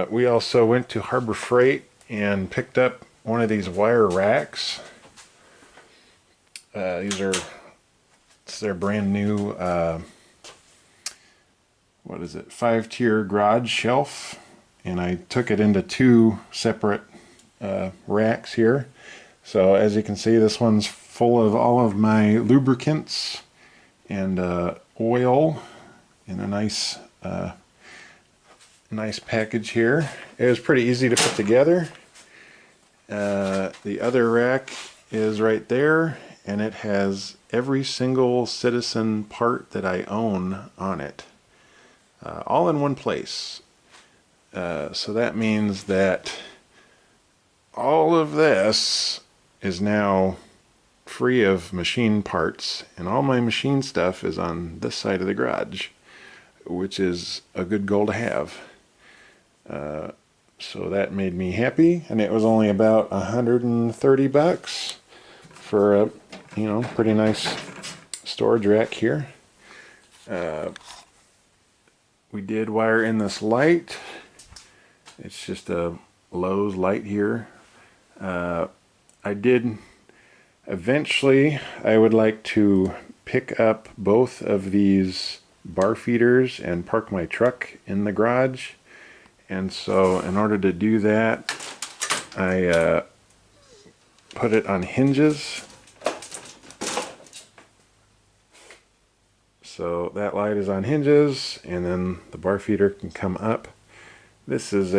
We also went to Harbor Freight and picked up one of these wire racks. It's their brand new, what is it, 5-tier garage shelf. And I took it into 2 separate racks here. So as you can see, this one's full of all of my lubricants and oil in a nice package here. It was pretty easy to put together. The other rack is right there, and it has every single Citizen part that I own on it, all in one place. So that means that all of this is now free of machine parts, and all my machine stuff is on this side of the garage, which is a good goal to have. So that made me happy, and it was only about $130 for a, pretty nice storage rack here. We did wire in this light. It's just a Lowe's light here. Eventually I would like to pick up both of these bar feeders and park my truck in the garage. And so in order to do that, I put it on hinges. So that light is on hinges, and then the bar feeder can come up. This is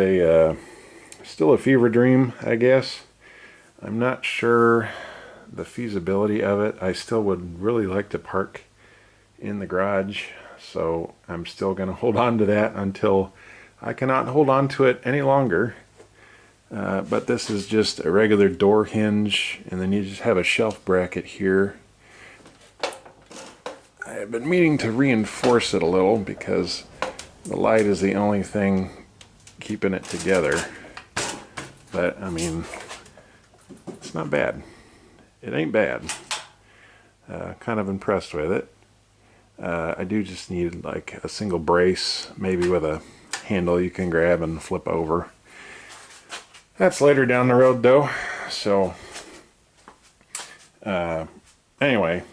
still a fever dream, I guess. I'm not sure the feasibility of it. I still would really like to park in the garage, so I'm still going to hold on to that until I cannot hold on to it any longer. But this is just a regular door hinge, and then you just have a shelf bracket here. I have been meaning to reinforce it a little because the light is the only thing keeping it together. But I mean, it's not bad. It ain't bad. Kind of impressed with it. I do just need like a single brace, maybe with a handle you can grab and flip over. That's later down the road though. So anyway,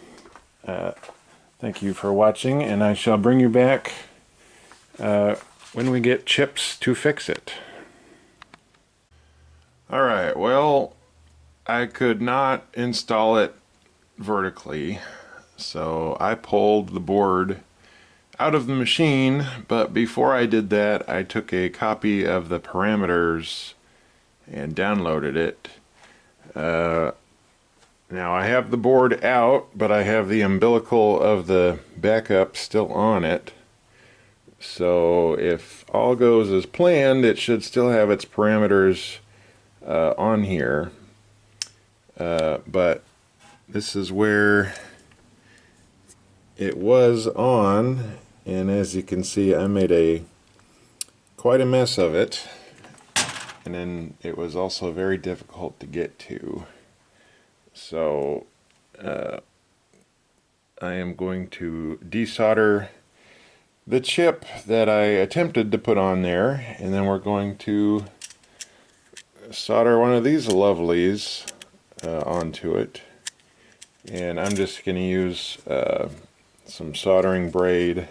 thank you for watching, and I shall bring you back when we get chips to fix it. Alright, well, I could not install it vertically, so I pulled the board out of the machine, but before I did that, I took a copy of the parameters and downloaded it. Now I have the board out, but I have the umbilical of the backup still on it. So if all goes as planned, it should still have its parameters on here. But this is where it was on, and as you can see, I made quite a mess of it, and then it was also very difficult to get to. So I am going to desolder the chip that I attempted to put on there, and then we're going to solder one of these lovelies onto it. And I'm just going to use some soldering braid,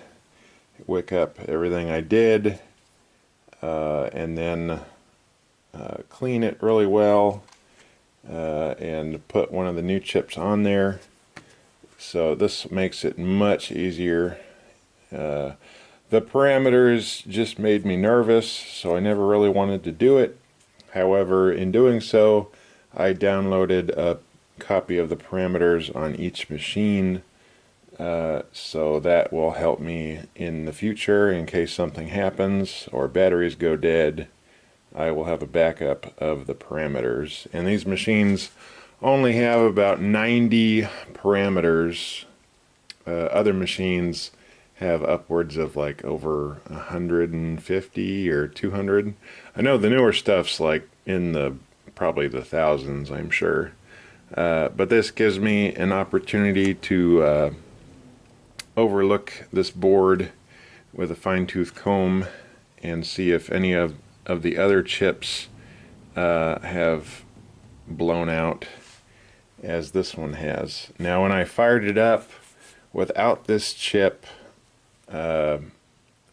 wick up everything I did, and then clean it really well, and put one of the new chips on there. So this makes it much easier. The parameters just made me nervous, so I never really wanted to do it. However, in doing so, I downloaded a copy of the parameters on each machine, so that will help me in the future in case something happens or batteries go dead. I will have a backup of the parameters, and these machines only have about 90 parameters Other machines have upwards of like over 150 or 200. I know the newer stuff's like in the probably the thousands, I'm sure. But this gives me an opportunity to overlook this board with a fine-tooth comb and see if any of the other chips have blown out as this one has. Now when I fired it up without this chip, I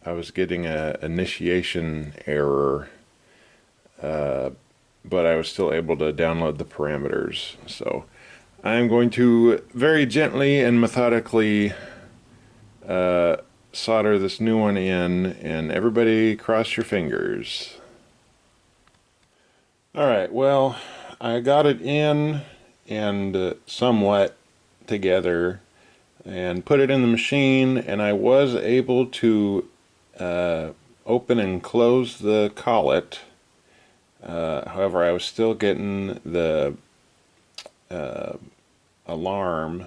was getting an initiation error, but I was still able to download the parameters. So I'm going to very gently and methodically solder this new one in, and everybody cross your fingers. Alright, well, I got it in and somewhat together and put it in the machine, and I was able to open and close the collet. However, I was still getting the alarm,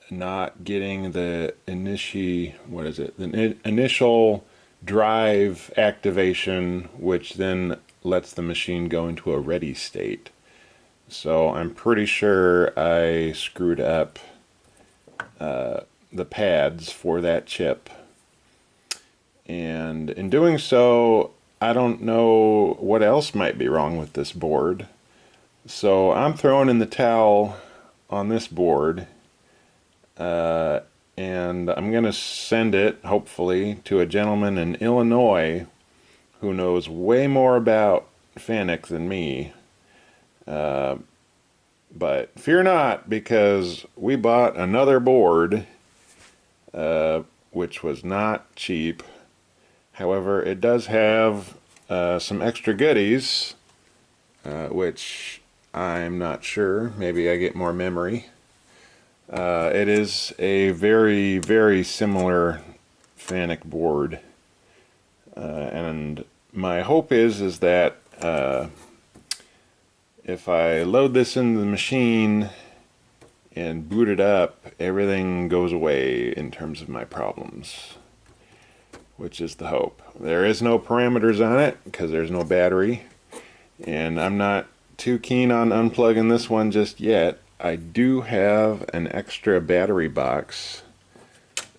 not getting the the initial drive activation, which then lets the machine go into a ready state. So I'm pretty sure I screwed up the pads for that chip, and in doing so, I don't know what else might be wrong with this board. So I'm throwing in the towel on this board, and I'm going to send it, hopefully, to a gentleman in Illinois who knows way more about FANUC than me. But fear not, because we bought another board, which was not cheap. However, it does have some extra goodies, which I'm not sure. Maybe I get more memory. It is a very, very similar FANUC board, and my hope is that if I load this into the machine and boot it up, everything goes away in terms of my problems, which is the hope. There is no parameters on it because there's no battery, and I'm not too keen on unplugging this one just yet. I do have an extra battery box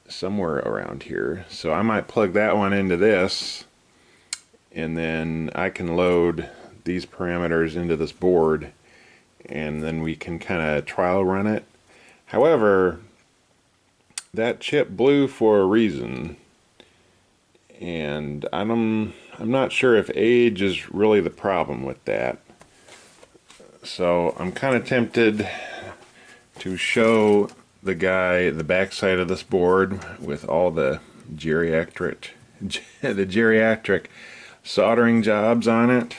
somewhere around here, so I might plug that one into this, and then I can load these parameters into this board, and then we can kind of trial run it. However, that chip blew for a reason, and I'm not sure if age is really the problem with that. So I'm kind of tempted to show the guy the backside of this board with all the geriatric soldering jobs on it.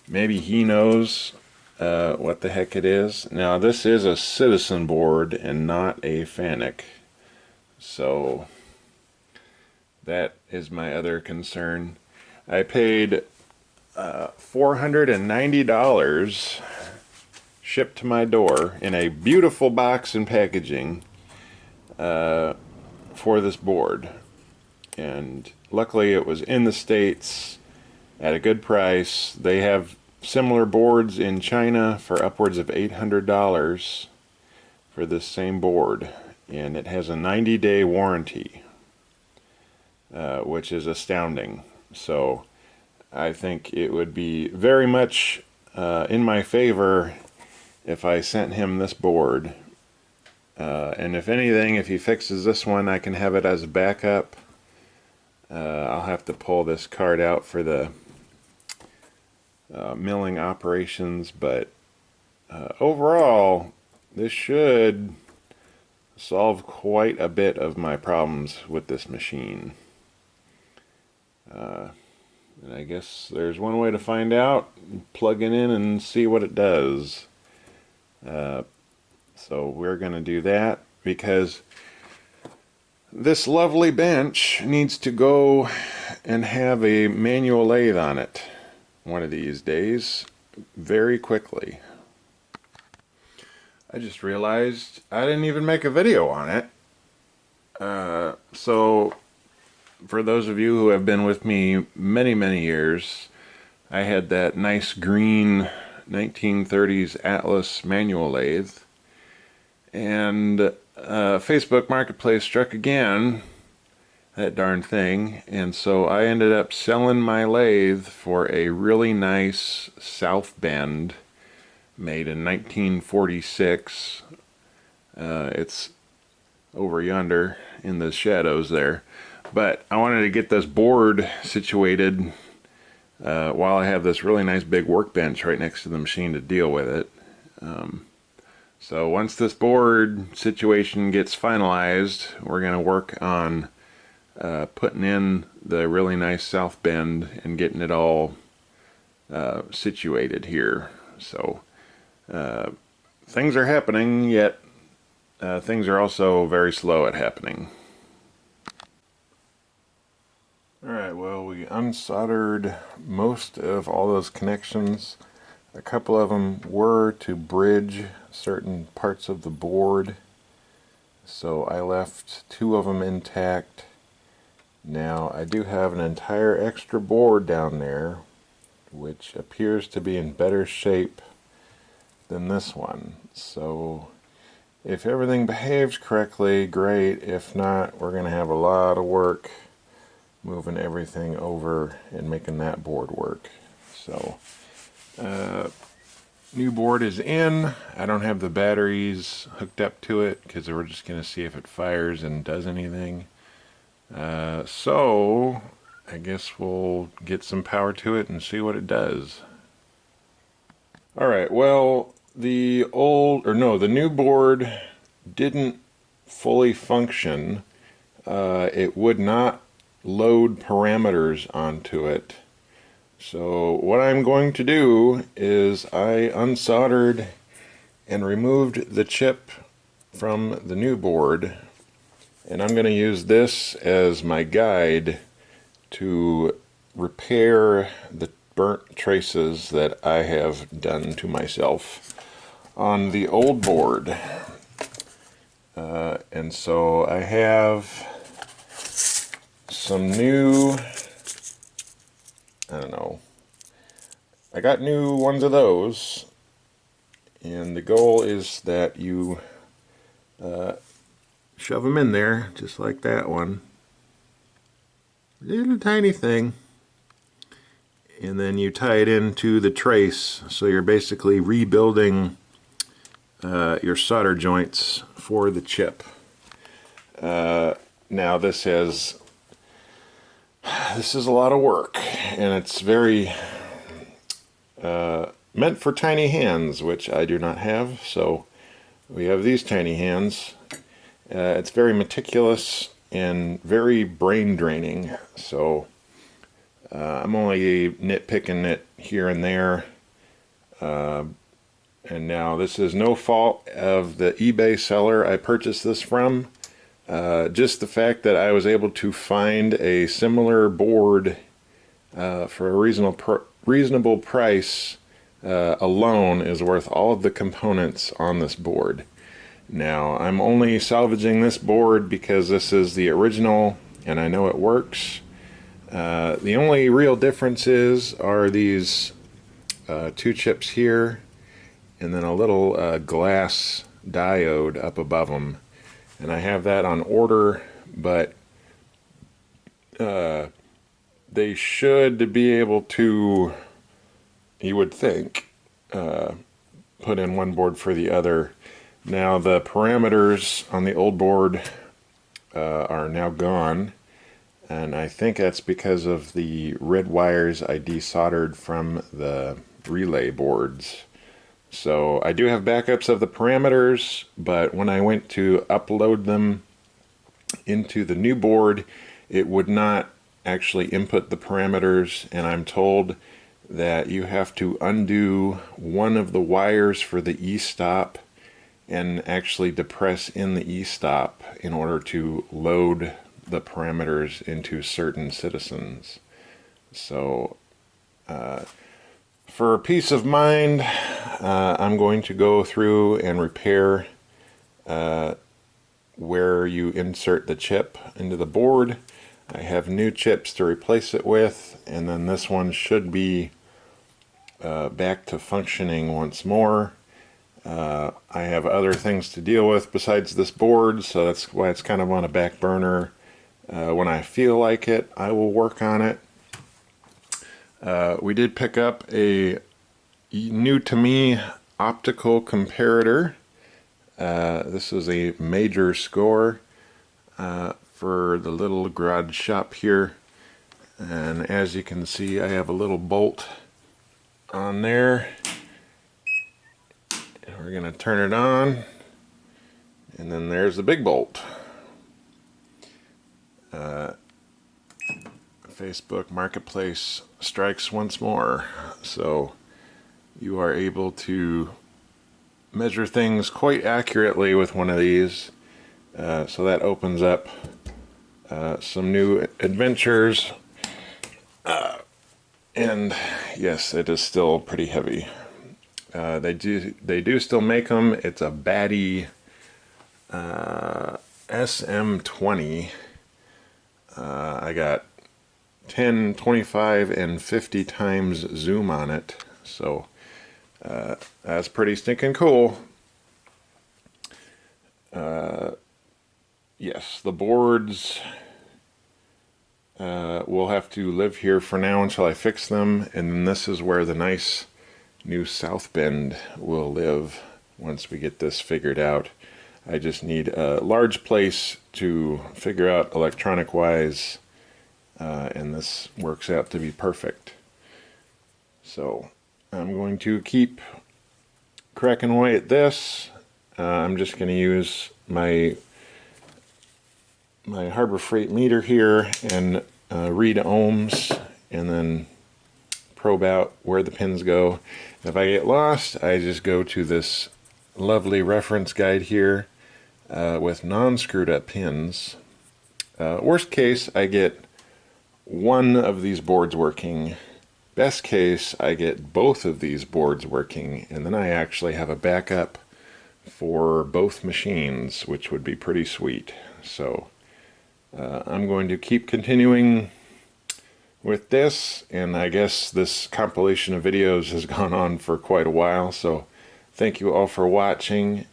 Maybe he knows what the heck it is. Now, this is a Citizen board and not a FANUC, so that is my other concern. I paid $490 shipped to my door in a beautiful box and packaging for this board, and luckily it was in the States at a good price. They have similar boards in China for upwards of $800 for this same board, and it has a 90-day warranty, which is astounding. So I think it would be very much in my favor if I sent him this board, and if anything, if he fixes this one, I can have it as a backup. I'll have to pull this card out for the milling operations, but overall this should solve quite a bit of my problems with this machine. And I guess there's one way to find out: plug it in and see what it does. So we're going to do that, because this lovely bench needs to go and have a manual lathe on it one of these days, very quickly. I just realized I didn't even make a video on it. So for those of you who have been with me many years, I had that nice green 1930s Atlas manual lathe, and Facebook Marketplace struck again, that darn thing, and so I ended up selling my lathe for a really nice South Bend made in 1946. It's over yonder in the shadows there. But I wanted to get this board situated while I have this really nice big workbench right next to the machine to deal with it. So once this board situation gets finalized, we're going to work on putting in the really nice South Bend and getting it all situated here. So things are happening, yet things are also very slow at happening. Alright, well, we unsoldered most of all those connections. A couple of them were to bridge certain parts of the board, so I left 2 of them intact. Now I do have an entire extra board down there, which appears to be in better shape than this one. So if everything behaves correctly, great. If not, we're going to have a lot of work moving everything over and making that board work. So new board is in. I don't have the batteries hooked up to it because we're just going to see if it fires and does anything. So I guess we'll get some power to it and see what it does. Alright, well, the new board didn't fully function. It would not load parameters onto it. So what I'm going to do is I unsoldered and removed the chip from the new board, and I'm going to use this as my guide to repair the burnt traces that I have done to myself on the old board. And so I have some new, I don't know, I got new ones of those, and the goal is that you shove them in there just like that one, little tiny thing, and then you tie it into the trace, so you're basically rebuilding your solder joints for the chip. Now this is a lot of work, and it's very meant for tiny hands, which I do not have. So we have these tiny hands. It's very meticulous and very brain draining. So I'm only nitpicking it here and there. And now this is no fault of the eBay seller I purchased this from. Just the fact that I was able to find a similar board for a reasonable price alone is worth all of the components on this board. Now, I'm only salvaging this board because this is the original and I know it works. The only real differences are these 2 chips here and then a little glass diode up above them. And I have that on order, but they should be able to, you would think, put in one board for the other. Now the parameters on the old board are now gone, and I think that's because of the red wires I desoldered from the relay boards. So I do have backups of the parameters, but when I went to upload them into the new board, it would not actually input the parameters, and I'm told that you have to undo one of the wires for the e-stop and actually depress in the e-stop in order to load the parameters into certain citizens. So for peace of mind, I'm going to go through and repair where you insert the chip into the board. I have new chips to replace it with, and then this one should be back to functioning once more. I have other things to deal with besides this board, so that's why it's kind of on a back burner. When I feel like it, I will work on it. We did pick up a new to me optical comparator. This is a major score for the little garage shop here. And as you can see, I have a little bolt on there. And we're going to turn it on. And then there's the big bolt. Facebook Marketplace strikes once more. So you are able to measure things quite accurately with one of these. So that opens up some new adventures. And yes, it is still pretty heavy. They do still make them. It's a Batty SM20. I got 10, 25, and 50 times zoom on it. So that's pretty stinking cool. Yes, the boards will have to live here for now until I fix them, and then this is where the nice new South Bend will live once we get this figured out. I just need a large place to figure out electronic wise, and this works out to be perfect. So I'm going to keep cracking away at this. I'm just going to use my Harbor Freight meter here and read ohms and then probe out where the pins go. If I get lost, I just go to this lovely reference guide here with non-screwed up pins. Worst case, I get one of these boards working. Best case, I get both of these boards working, and then I actually have a backup for both machines, which would be pretty sweet. So I'm going to keep continuing with this, and I guess this compilation of videos has gone on for quite a while, so thank you all for watching.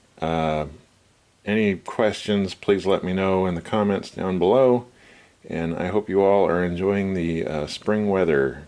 Any questions, please let me know in the comments down below, and I hope you all are enjoying the spring weather.